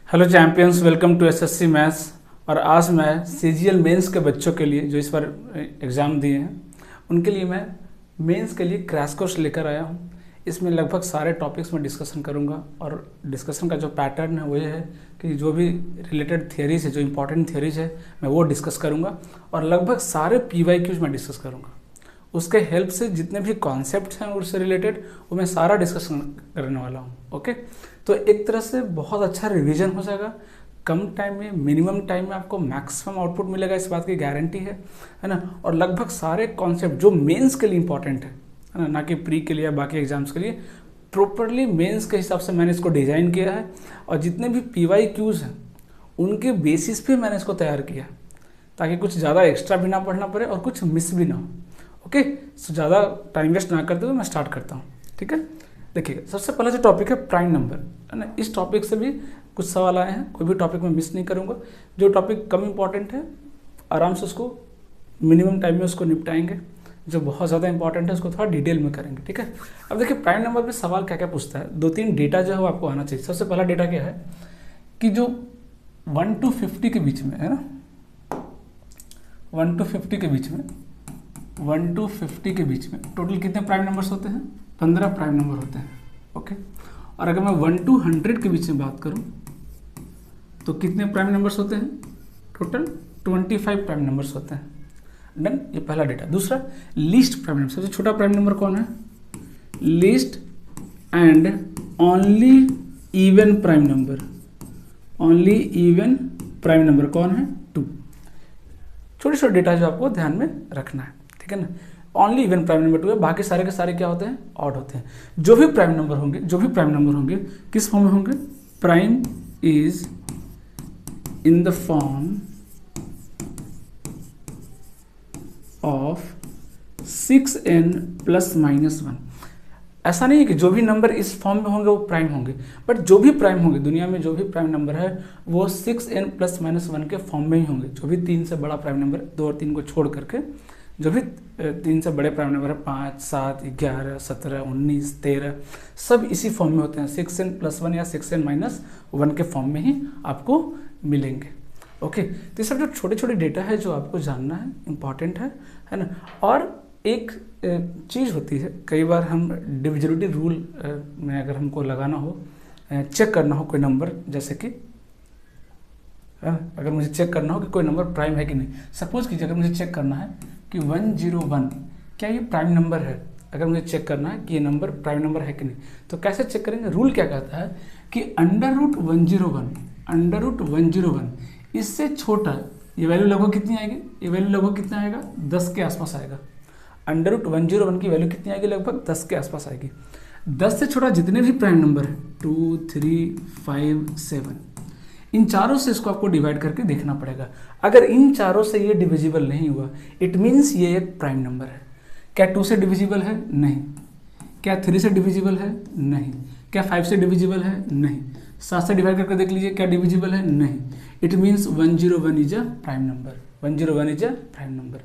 Hello champions, welcome to SSC maths. और आज मैं सीजीएल मेंस के बच्चों के लिए जो इस बार एग्ज़ाम दिए हैं उनके लिए मैं मेंस के लिए क्रैश कोर्स लेकर आया हूँ। इसमें लगभग सारे टॉपिक्स में डिस्कशन करूँगा और डिस्कशन का जो पैटर्न है वो ये है कि जो भी रिलेटेड थियरीज है, जो इंपॉर्टेंट थियरीज है, मैं वो डिस्कस करूँगा और लगभग सारे PYQs मैं डिस्कस करूँगा। उसके हेल्प से जितने भी कॉन्सेप्ट हैं उससे रिलेटेड वो मैं सारा डिस्कशन करने वाला हूँ। ओके, तो एक तरह से बहुत अच्छा रिवीजन हो जाएगा। कम टाइम में, मिनिमम टाइम में आपको मैक्सिमम आउटपुट मिलेगा, इस बात की गारंटी है ना। और लगभग सारे कॉन्सेप्ट जो मेंस के लिए इंपॉर्टेंट है ना कि प्री के लिए या बाकी एग्जाम्स के लिए, प्रॉपरली मेंस के हिसाब से मैंने इसको डिज़ाइन किया है। और जितने भी PYQs हैं उनके बेसिस पे मैंने इसको तैयार किया ताकि कुछ ज़्यादा एक्स्ट्रा भी ना पढ़ना पड़े और कुछ मिस भी ना हो। ओके, सो ज़्यादा टाइम वेस्ट ना करते हुए मैं स्टार्ट करता हूँ। ठीक है, देखिए सबसे पहला जो टॉपिक है प्राइम नंबर है ना। इस टॉपिक से भी कुछ सवाल आए हैं, कोई भी टॉपिक में मिस नहीं करूँगा। जो टॉपिक कम इंपॉर्टेंट है आराम से उसको मिनिमम टाइम में उसको निपटाएंगे, जो बहुत ज़्यादा इंपॉर्टेंट है उसको थोड़ा डिटेल में करेंगे। ठीक है, अब देखिए प्राइम नंबर पे सवाल क्या क्या पूछता है। 2-3 डेटा जो है वो आपको आना चाहिए। सबसे पहला डेटा क्या है कि जो 1 to 50 के बीच में है ना, 1 to 50 के बीच में, 1 to 50 के बीच में टोटल कितने प्राइम नंबर्स होते हैं? 15 प्राइम नंबर होते हैं। ओके, और अगर मैं 1 to 100 के बीच में बात करूं तो कितने प्राइम नंबर्स होते हैं? टोटल 25 प्राइम नंबर्स होते हैं। डन, ये पहला डेटा। दूसरा, लीस्ट प्राइम नंबर। सबसे छोटा प्राइम नंबर कौन है? Least and only even prime number. Only even prime number कौन है? 2। छोटे छोटे डेटा जो आपको ध्यान में रखना है, ठीक है ना। ओनली इवन प्राइम नंबर 2 है, बाकी सारे के सारे क्या होते हैं? ऑड होते हैं। जो भी प्राइम नंबर होंगे किस फॉर्म में होंगे? Prime is in the form of 6n ± 1। ऐसा नहीं है कि जो भी नंबर इस फॉर्म में होंगे वो प्राइम होंगे, बट जो भी प्राइम होंगे दुनिया में, जो भी प्राइम नंबर है वो 6n ± 1 के फॉर्म में ही होंगे। जो भी 3 से बड़ा प्राइम नंबर, 2 और 3 को छोड़ करके जो भी 3 से बड़े प्राइम नंबर है, 5, 7, 11, 17, 19, 13, सब इसी फॉर्म में होते हैं। 6n + 1 या 6n - 1 के फॉर्म में ही आपको मिलेंगे। ओके, तो ये सब जो छोटे छोटे डेटा है जो आपको जानना है, इम्पॉर्टेंट है ना। और एक चीज़ होती है, कई बार हम डिविजिबिलिटी रूल में अगर हमको लगाना हो, चेक करना हो कोई नंबर, जैसे कि अगर मुझे चेक करना हो कि कोई नंबर प्राइम है कि नहीं। सपोज कीजिए अगर मुझे चेक करना है कि 101 क्या ये प्राइम नंबर है, अगर मुझे चेक करना है कि ये नंबर प्राइम नंबर है कि नहीं, तो कैसे चेक करेंगे? रूल क्या कहता है कि √101 इससे छोटा, ये वैल्यू लगभग कितनी आएगी? ये वैल्यू लगभग कितना आएगा? 10 के आसपास आएगा। √101 की वैल्यू कितनी आएगी? लगभग 10 के आसपास आएगी। 10 से छोटा जितने भी प्राइम नंबर है, 2, 3, 5, 7, इन चारों से इसको आपको डिवाइड करके देखना पड़ेगा। अगर इन चारों से ये डिविजिबल नहीं हुआ, इट मीन्स ये एक प्राइम नंबर है। क्या 2 से डिविजिबल है? नहीं। क्या 3 से डिविजिबल है? नहीं। क्या 5 से डिविजिबल है? नहीं। 7 से डिवाइड करके देख लीजिए, क्या डिविजिबल है? नहीं। It means 101 is a prime number. 101 is a prime number.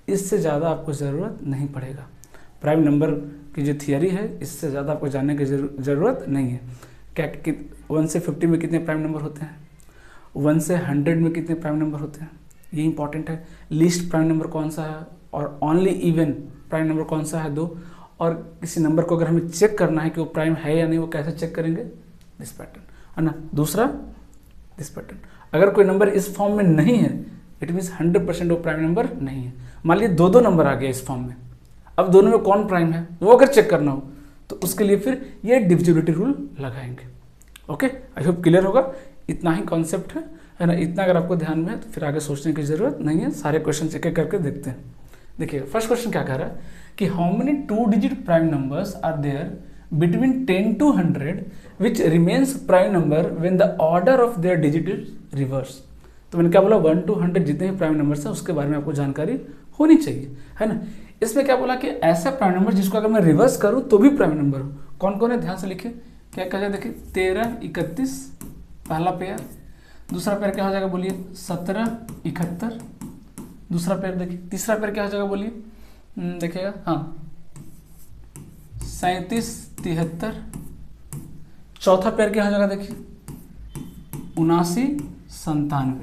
इससे ज़्यादा आपको ज़रूरत नहीं पड़ेगा। प्राइम नंबर की जो थियरी है, इससे ज़्यादा आपको जानने की ज़रूरत नहीं है। क्या 1 से 50 में कितने प्राइम नंबर होते हैं? 1 से 100 में कितने प्राइम नंबर होते हैं? ये इंपॉर्टेंट है। लीस्ट प्राइम नंबर कौन सा है और ओनली इवन प्राइम नंबर कौन सा है? 2। और किसी नंबर को अगर हमें चेक करना है कि वो प्राइम है या नहीं, वो कैसे चेक करेंगे? दिस पैटर्न, है ना। दूसरा, दिस पैटर्न। अगर कोई नंबर इस फॉर्म में नहीं है, इट मीन्स 100% वो प्राइम नंबर नहीं है। मान लीजिए 2 नंबर आ गया इस फॉर्म में, अब दोनों में कौन प्राइम है वो अगर चेक करना हो तो उसके लिए फिर ये डिविजिबिलिटी रूल लगाएंगे। ओके, आई होप क्लियर होगा। इतना ही कॉन्सेप्ट है ना। इतना अगर आपको ध्यान में है तो फिर आगे सोचने की जरूरत नहीं है। सारे क्वेश्चन एक एक करके देखते हैं। देखिए फर्स्ट क्वेश्चन क्या कह रहा है कि how many 2 digit prime numbers are there between 10 to 100 which remains prime number when the order of their digit is reverse. तो मैंने क्या बोला? 1 to 100 जितने भी प्राइम नंबर्स हैं उसके बारे में आपको जानकारी होनी चाहिए, है ना। इसमें क्या बोला कि ऐसा प्राइम नंबर जिसको अगर मैं रिवर्स करूं तो भी प्राइम नंबर हो। कौन कौन है? ध्यान से लिखिए। क्या कहा जाए? देखिए 13, 31 पहला पेयर। दूसरा पेयर क्या हो जाएगा? बोलिए 17, 71। दूसरा पेयर देखिए। तीसरा पेयर क्या हो जाएगा? बोलिए, देखिएगा, हाँ, 37, 73। चौथा पेयर क्या हो जाएगा? देखिए 79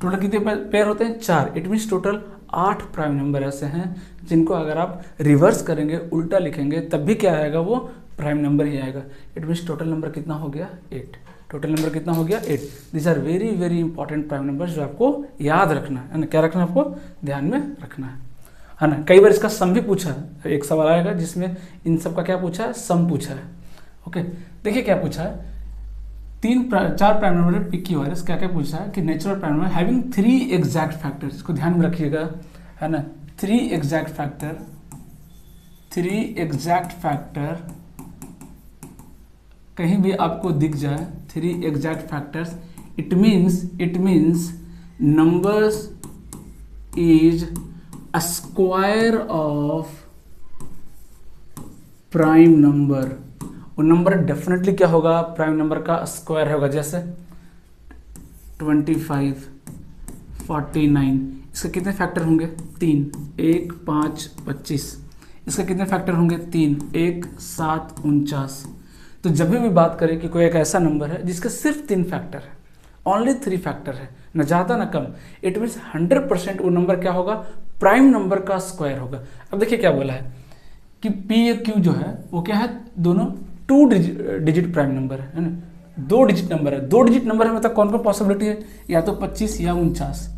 टोटल कितने पेयर होते हैं? 4। It means total 8 prime number ऐसे हैं जिनको अगर आप रिवर्स करेंगे, उल्टा लिखेंगे, तब भी क्या आएगा? वो प्राइम नंबर ही आएगा। इट मीन्स टोटल नंबर कितना हो गया? 8। टोटल नंबर कितना हो गया? 8। This are very very important prime number जो आपको याद रखना है ना। क्या रखना है? आपको ध्यान में रखना है ना। कई बार इसका सम भी पूछा है, एक सवाल आएगा जिसमें इन सब का क्या पूछा है? सम पूछा है। ओके, देखिए क्या पूछा है। 4 prime number P Q R S, क्या क्या पूछा है कि natural prime number having 3 exact factors, इसको ध्यान में रखिएगा है ना। 3 एग्जैक्ट फैक्टर कहीं भी आपको दिख जाए, 3 exact factors, it means numbers is a square of prime number. वो नंबर डेफिनेटली क्या होगा? प्राइम नंबर का स्क्वायर होगा। जैसे 25, 49, इसके कितने फैक्टर होंगे? 3, 1, 5, 25। इसके कितने फैक्टर होंगे? 3, 1, 7, 49। तो जब भी बात करें कि कोई एक ऐसा नंबर है जिसके सिर्फ 3 फैक्टर है, ओनली 3 फैक्टर है, न ज़्यादा न कम, इट मीन्स 100% वो नंबर क्या होगा? प्राइम नंबर का स्क्वायर होगा। अब देखिए क्या बोला है कि पी या क्यू जो है वो क्या है? दोनों 2 डिजिट प्राइम नंबर है ना। 2 डिजिट नंबर है। 2 डिजिट नंबर है मतलब कौन कौन पॉसिबिलिटी है? या तो 25 या 49,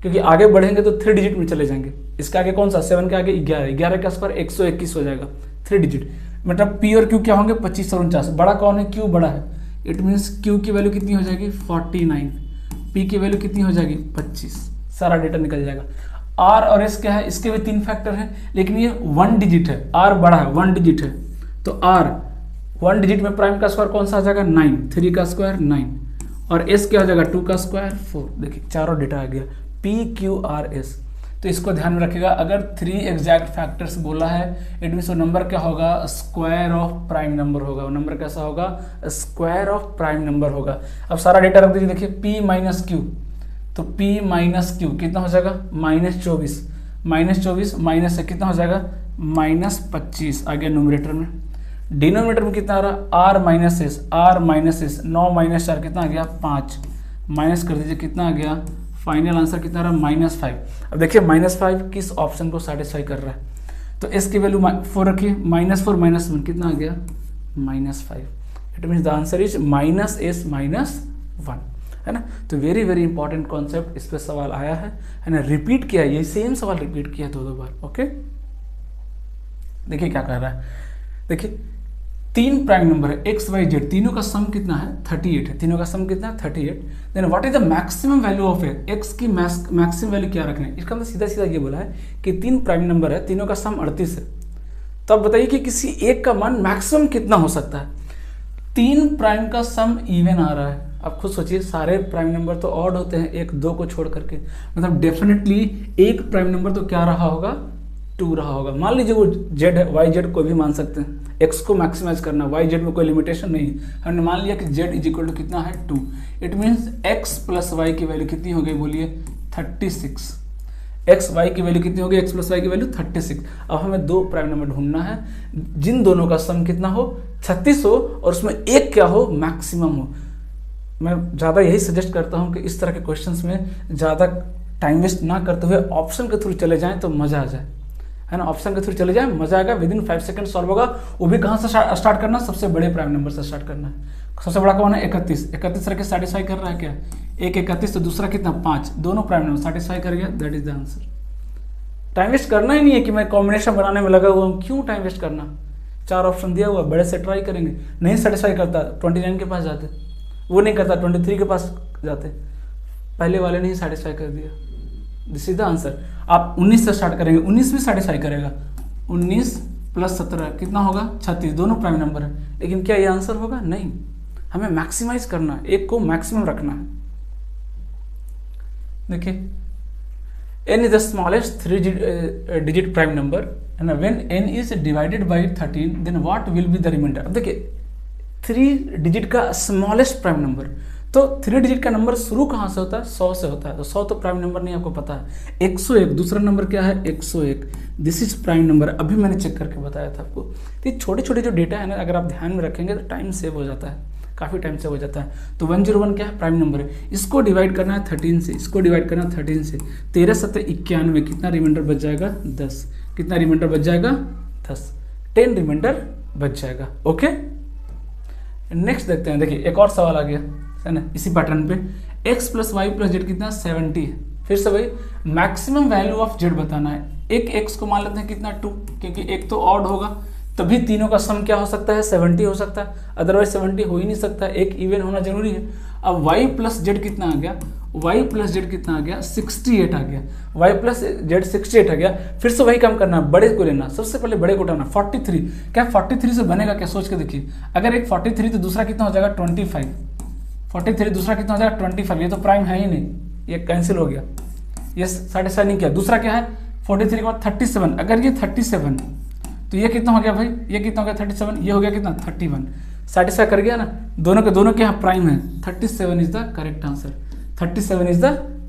क्योंकि आगे बढ़ेंगे तो 3 डिजिट में चले जाएंगे। इसके आगे कौन सा? 7 के आगे 11, 11 का स्क्वायर 121 हो जाएगा, 3 डिजिट। मतलब पी और क्यू क्या होंगे? 25 और 49। बड़ा कौन है? क्यू बड़ा है। इट मीन्स क्यू की वैल्यू कितनी हो जाएगी? 49। पी की वैल्यू कितनी हो जाएगी? 25। सारा डेटा निकल जाएगा। आर और एस क्या है? इसके भी 3 फैक्टर हैं, लेकिन ये 1 डिजिट है। आर बड़ा है, 1 डिजिट है, तो आर 1 डिजिट में प्राइम का स्क्वायर कौन सा आ जाएगा? 9। 3 का स्क्वायर 9, और एस क्या हो जाएगा? 2 का स्क्वायर 4। देखिए चारों डेटा आ गया, पी क्यू आर एस। तो इसको ध्यान में रखिएगा। अगर 3 एग्जैक्ट फैक्टर्स बोला है, इट मीन्स वो नंबर क्या होगा? स्क्वायर ऑफ प्राइम नंबर होगा। वो नंबर कैसा होगा? स्क्वायर ऑफ प्राइम नंबर होगा। अब सारा डेटा रख दीजिए। देखिए पी माइनस क्यू, तो पी माइनस क्यू कितना हो जाएगा? -24। -24 माइनस से कितना हो जाएगा? -25 आ गया न्यूमरेटर में। डिनोमिनेटर में कितना आ रहा? आर माइनस एस, 9 माइनस 4 कितना आ गया? 5। माइनस कर दीजिए, कितना आ गया? फाइनल आंसर कितना रहा? -5। अब देखिए -5 किस ऑप्शन को सेटिस्फाई कर रहा है? तो एस की वैल्यू 4 रखिए, -4 -1 कितना आ गया? -5। It means the answer is -s -1, है ना। तो वेरी वेरी इंपॉर्टेंट कॉन्सेप्ट, इस पर सवाल आया है ना। रिपीट किया, ये सेम सवाल रिपीट किया 2 बार। ओके, देखिए क्या कर रहा है। देखिए 3 प्राइम नंबर है x, y, z, तीनों का सम कितना है? 38 है। तीनों का सम कितना है? 38। Then what is the maximum value of x की मैक्सिमम वैल्यू क्या रखना है? इसका मतलब सीधा सीधा ये बोला है कि 3 प्राइम नंबर है, तीनों का सम 38 है। तो अब बताइए कि किसी एक का मान मैक्सिमम कितना हो सकता है? 3 प्राइम का सम इवन आ रहा है। आप खुद सोचिए, सारे प्राइम नंबर तो ऑड होते हैं 1 2 को छोड़ करके, मतलब डेफिनेटली एक प्राइम नंबर तो क्या रहा होगा? 2 रहा होगा। मान लीजिए वो z है, y z कोई भी मान सकते हैं। x को मैक्सिमाइज करना, y z में कोई लिमिटेशन नहीं है। हमने मान लिया कि z इज इक्वल टू कितना है? 2। It means x plus y की वैल्यू कितनी हो गई? बोलिए 36। x y की वैल्यू कितनी हो गई? x प्लस y की वैल्यू 36। अब हमें 2 प्राइम नंबर ढूंढना है जिन दोनों का सम कितना हो? 36 हो, और उसमें एक क्या हो? मैक्सिमम हो। मैं ज़्यादा यही सजेस्ट करता हूँ कि इस तरह के क्वेश्चंस में ज़्यादा टाइम वेस्ट ना करते हुए ऑप्शन के थ्रू चले जाएं तो मज़ा आ जाए, है ना। ऑप्शन के थ्रू चले जाएं, मज़ा आएगा। विदिन 5 सेकंड सॉल्व होगा। वो भी कहाँ से स्टार्ट करना? सबसे बड़े प्राइम नंबर से स्टार्ट करना है। सबसे बड़ा कौन है? 31। 31 रख के सेटिस्फाई कर रहा है क्या? एक 31, तो दूसरा कितना? 5। दोनों प्राइम नंबर सेटिस्फाई कर गया। That is the answer. Time waste करना ही नहीं है कि मैं कॉम्बिनेशन बनाने में लगा हुआ हूँ। क्यों टाइम वेस्ट करना? 4 ऑप्शन दिया हुआ, बड़े से ट्राई करेंगे। नहीं सेटिस्फाई करता 29 के पास जाते, वो नहीं करता 23 के पास जाते। पहले वाले ने ही सेटिस्फाई कर दिया। This is the answer. आप 19 से स्टार्ट करेंगे, 19 भी सेटिस्फाई करेगा। 19 + 17 कितना होगा? 36। दोनों प्राइम नंबर है, लेकिन क्या ये आंसर होगा? नहीं। हमें मैक्सिमाइज करना है, एक को मैक्सिमम रखना है। देखिए n is the smallest 3 digit prime number, and when n is divided by 13, then what will be the remainder? अब देखिए 3 डिजिट का स्मॉलेस्ट प्राइम नंबर, तो 3 डिजिट का नंबर शुरू कहाँ से होता है? 100 से होता है। तो 100 तो प्राइम नंबर नहीं, आपको पता है। 101 दूसरा नंबर क्या है? 101। This is prime number. अभी मैंने चेक करके बताया था आपको। तो ये छोटे छोटे जो डेटा है ना, अगर आप ध्यान में रखेंगे तो टाइम सेव हो जाता है। काफ़ी टाइम से हो जाता है। तो 101 क्या है, प्राइम नंबर है। इसको डिवाइड करना है 13 से, इसको डिवाइड करना है 13 से। 13 7 91, कितना रिमाइंडर बच जाएगा, 10। कितना रिमाइंडर बच जाएगा, 10। 10 रिमाइंडर बच जाएगा। ओके, नेक्स्ट देखते हैं। देखिए एक और सवाल आ गया है ना इसी पैटर्न पे, x plus y plus z कितना 70 है। फिर से वही मैक्सिमम वैल्यू ऑफ जेड बताना है। एक x को मान लेते हैं कितना 2, क्योंकि एक तो ऑड होगा तभी तीनों का सम क्या हो सकता है, 70 हो सकता है, अदरवाइज 70 हो ही नहीं सकता, एक इवन होना जरूरी है। अब y प्लस जेड कितना आ गया, y प्लस जेड कितना आ गया, 68 आ गया। y प्लस जेड 68 आ गया। फिर से वही काम करना, बड़े को लेना, सबसे पहले बड़े को उठाना। 43 क्या 43 से बनेगा क्या, सोच के देखिए। अगर एक 43 तो दूसरा कितना हो जाएगा 25। 43 दूसरा कितना हो जाएगा 25, ये तो प्राइम है ही नहीं, ये कैंसिल हो गया, ये 7.5 नहीं किया। दूसरा क्या है 43 के बाद 37, अगर ये 37 तो ये कितना हो गया भाई, ये कितना हो गया 37, ये हो गया कितना 31, 7.5 कर गया ना, दोनों के दोनों के यहाँ प्राइम है। 37 is the correct answer, 37 is the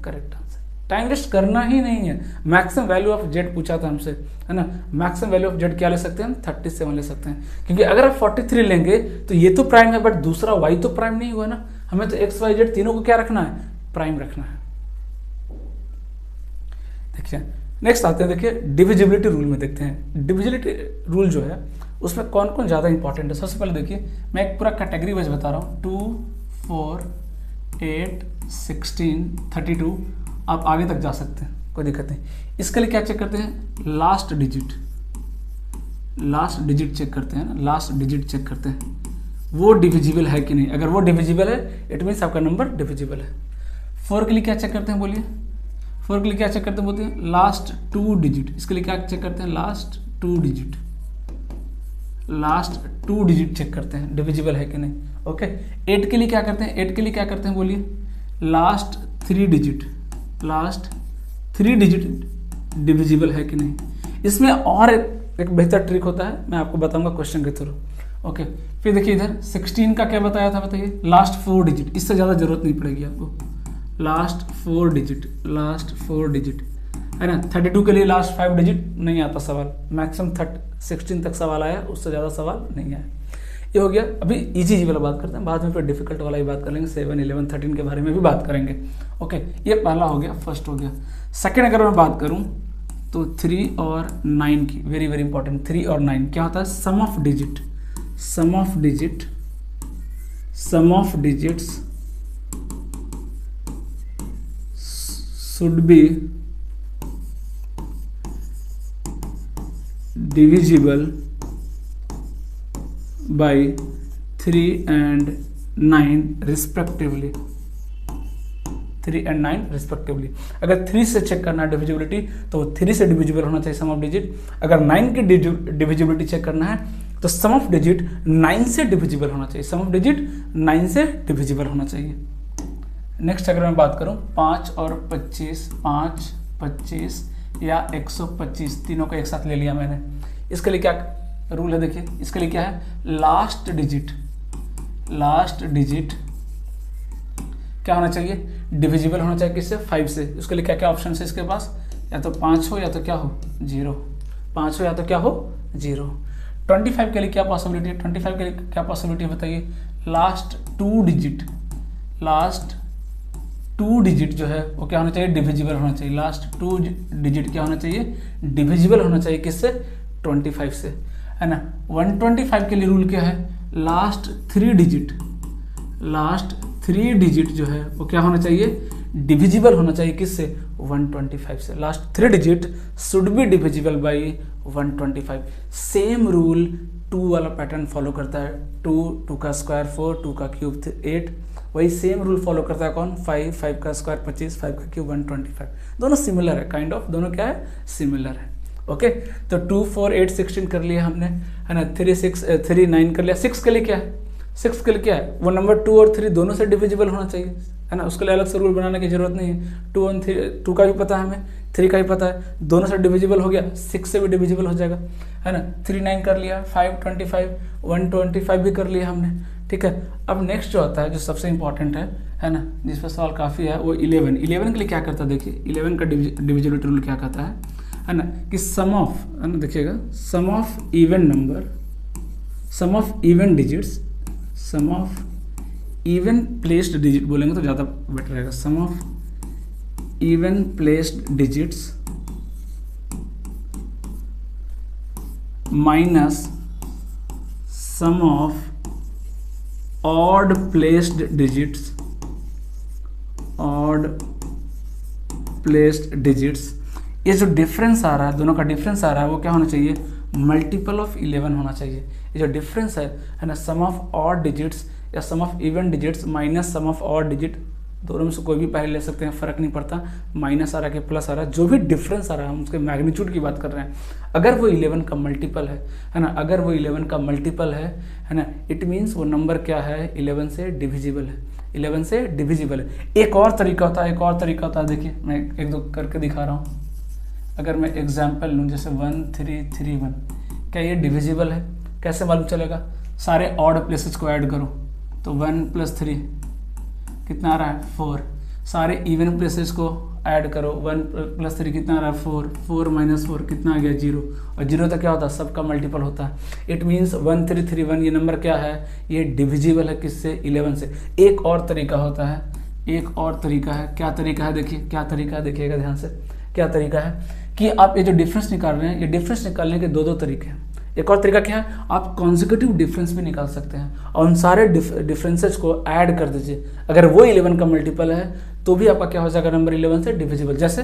correct answer. Time waste करना ही नहीं है। मैक्सिमम वैल्यू ऑफ जेड पूछा था हमसे, है ना, मैक्सिमम वैल्यू ऑफ जेड क्या ले सकते हैं हम, 37 ले सकते हैं। क्योंकि अगर आप 43 लेंगे तो ये तो प्राइम है, बट दूसरा वाई तो प्राइम नहीं हुआ ना, हमें तो एक्स वाई जेड तीनों को क्या रखना है, प्राइम रखना है। देखिए नेक्स्ट आते हैं, देखिए डिविजिबिलिटी रूल में देखते हैं। डिविजिबिलिटी रूल जो है उसमें कौन कौन ज़्यादा इंपॉर्टेंट है। सबसे पहले देखिए मैं एक पूरा कैटेगरी वाइज बता रहा हूँ, 2 4 8 16 32, आप आगे तक जा सकते हैं, कोई दिक्कत नहीं। इसके लिए क्या चेक करते हैं, लास्ट डिजिट चेक करते हैं ना, लास्ट डिजिट चेक करते हैं वो डिविजिबल है कि नहीं। अगर वो डिविजिबल है इट मीन्स आपका नंबर डिविजिबल है। 4 के लिए क्या चेक करते हैं बोलिए, 4 के लिए क्या चेक करते हैं, बोलते हैं लास्ट 2 डिजिट। इसके लिए क्या चेक करते हैं, लास्ट 2 डिजिट चेक करते हैं डिविजिबल है कि नहीं। ओके, 8 के लिए क्या करते हैं, 8 के लिए क्या करते हैं बोलिए, लास्ट 3 डिजिट डिविजिबल है कि नहीं। इसमें और एक बेहतर ट्रिक होता है, मैं आपको बताऊंगा क्वेश्चन के थ्रू। ओके, फिर देखिए इधर 16 का क्या बताया था, बताइए लास्ट 4 डिजिट, इससे ज़्यादा जरूरत नहीं पड़ेगी आपको। लास्ट 4 डिजिट है ना। 32 के लिए लास्ट 5 डिजिट नहीं आता सवाल, मैक्सिमम 16 तक सवाल आया, उससे ज़्यादा सवाल नहीं आया। ये हो गया। अभी इजी वाला बात करते हैं, बाद में फिर डिफिकल्ट वाला ही बात कर लेंगे, 7 11 13 के बारे में भी बात करेंगे। ओके, ये पहला हो गया, फर्स्ट हो गया। सेकेंड अगर मैं बात करूँ तो 3 और 9 की, वेरी वेरी इंपॉर्टेंट। 3 और 9 क्या होता है, sum of digits should be divisible by 3 and 9 respectively। 3 and 9 respectively। अगर 3 से चेक करना है डिविजिबिलिटी तो 3 से डिविजिबल होना चाहिए सम ऑफ डिजिट। अगर 9 की डिविजिबिलिटी चेक करना है तो सम ऑफ डिजिट 9 से डिविजिबल होना चाहिए, सम ऑफ डिजिट 9 से डिविजिबल होना चाहिए। नेक्स्ट अगर मैं बात करूं 5 और 25, 5 25 या 125, तीनों को एक साथ ले लिया मैंने। इसके लिए क्या रूल है, देखिए इसके लिए क्या है, लास्ट डिजिट क्या होना चाहिए, डिविजिबल होना चाहिए किससे, 5 से। उसके लिए क्या क्या ऑप्शन है इसके पास, या तो 5 हो या तो क्या हो 0, 5 हो या तो क्या हो 0। 25 के लिए क्या पॉसिबिलिटी है, 25 के लिए क्या पॉसिबिलिटी है बताइए, लास्ट 2 डिजिट जो है वो क्या होना चाहिए, डिविजिबल होना चाहिए। लास्ट 2 डिजिट क्या होना चाहिए, डिविजिबल होना चाहिए किससे, 25 से, है ना। 125 के लिए रूल क्या है, लास्ट 3 डिजिट जो है वो क्या होना चाहिए, डिविजिबल होना चाहिए किससे, 125 से। Last 3 digit should be divisible by 125। Same rule 2 वाला पैटर्न फॉलो करता है, 2 का स्क्वायर 4, 2 का क्यूब 8, वही सेम रूल फॉलो करता है कौन, 5 का स्क्वायर 25, 5 का क्यूब 125। दोनों सिमिलर है, काइंड ऑफ दोनों क्या है, सिमिलर है। ओके, तो 2 4 8 16 कर लिया हमने, है ना। 3 6 3 9 कर लिया। 6 के लिए क्या है, 6 के लिए क्या है, वो नंबर 2 और 3 दोनों से डिविजिबल होना चाहिए, है ना। उसके लिए अलग से रूल बनाने की जरूरत नहीं है। 2 और 3, 2 का भी पता है हमें, 3 का भी पता है, दोनों से डिविजिबल हो गया, 6 से भी डिविजिबल हो जाएगा, है ना। 3 9 कर लिया, 5 25, 125 भी कर लिया हमने, ठीक है। अब नेक्स्ट जो आता है जो सबसे इंपॉर्टेंट है ना, जिस पर सवाल काफ़ी है, वो 11। 11 के लिए क्या करता है, देखिए 11 का डिविजिबिलिटी रूल क्या कहता है ना, कि सम ऑफ, है ना, देखिएगा, sum of even digits, sum of even placed digit बोलेंगे तो ज़्यादा बेटर रहेगा। Sum of even placed digits minus sum of odd placed digits, odd placed digits. ये जो डिफरेंस आ रहा है, दोनों का डिफरेंस आ रहा है, वो क्या होना चाहिए, मल्टीपल ऑफ 11 होना चाहिए। ये जो डिफरेंस है ना, सम ऑफ ऑड डिजिट्स या sum of even digits minus sum of odd digit, दोनों में से कोई भी पहले ले सकते हैं, फर्क नहीं पड़ता। माइनस आ रहा है कि प्लस आ रहा है, जो भी डिफरेंस आ रहा है, हम उसके मैग्नीट्यूड की बात कर रहे हैं। अगर वो 11 का मल्टीपल है ना, अगर वो 11 का मल्टीपल है ना, इट मीन्स वो नंबर क्या है, 11 से डिविजिबल है, 11 से डिविजिबल है। एक और तरीका होता है, एक और तरीका होता है, देखिए मैं एक दो करके दिखा रहा हूँ। अगर मैं एग्जाम्पल लूँ जैसे 1331, क्या ये डिविजिबल है? कैसे मालूम चलेगा? सारे ऑड प्लेसेस को ऐड करो तो 1 + 3 कितना आ रहा है, 4। सारे इवन प्लेसेस को ऐड करो, 1 + 3 कितना आ रहा है, 4। 4 - 4 कितना आ गया, 0। और 0 तो क्या होता है, सबका मल्टीपल होता है। इट मीन्स 1331 ये नंबर क्या है, ये डिविजिबल है किससे, 11 से। एक और तरीका होता है, एक और तरीका है। क्या तरीका है, देखिए क्या तरीका है, देखिएगा ध्यान से। क्या तरीका है कि आप ये जो डिफरेंस निकाल रहे हैं, ये डिफरेंस निकालने के दो तरीके हैं। एक और तरीका क्या है, आप कॉन्जिक्यूटिव डिफरेंस भी निकाल सकते हैं और उन सारे डिफरेंसेस को ऐड कर दीजिए। अगर वो 11 का मल्टीपल है तो भी आपका क्या हो जाएगा, नंबर 11 से डिविजिबल। जैसे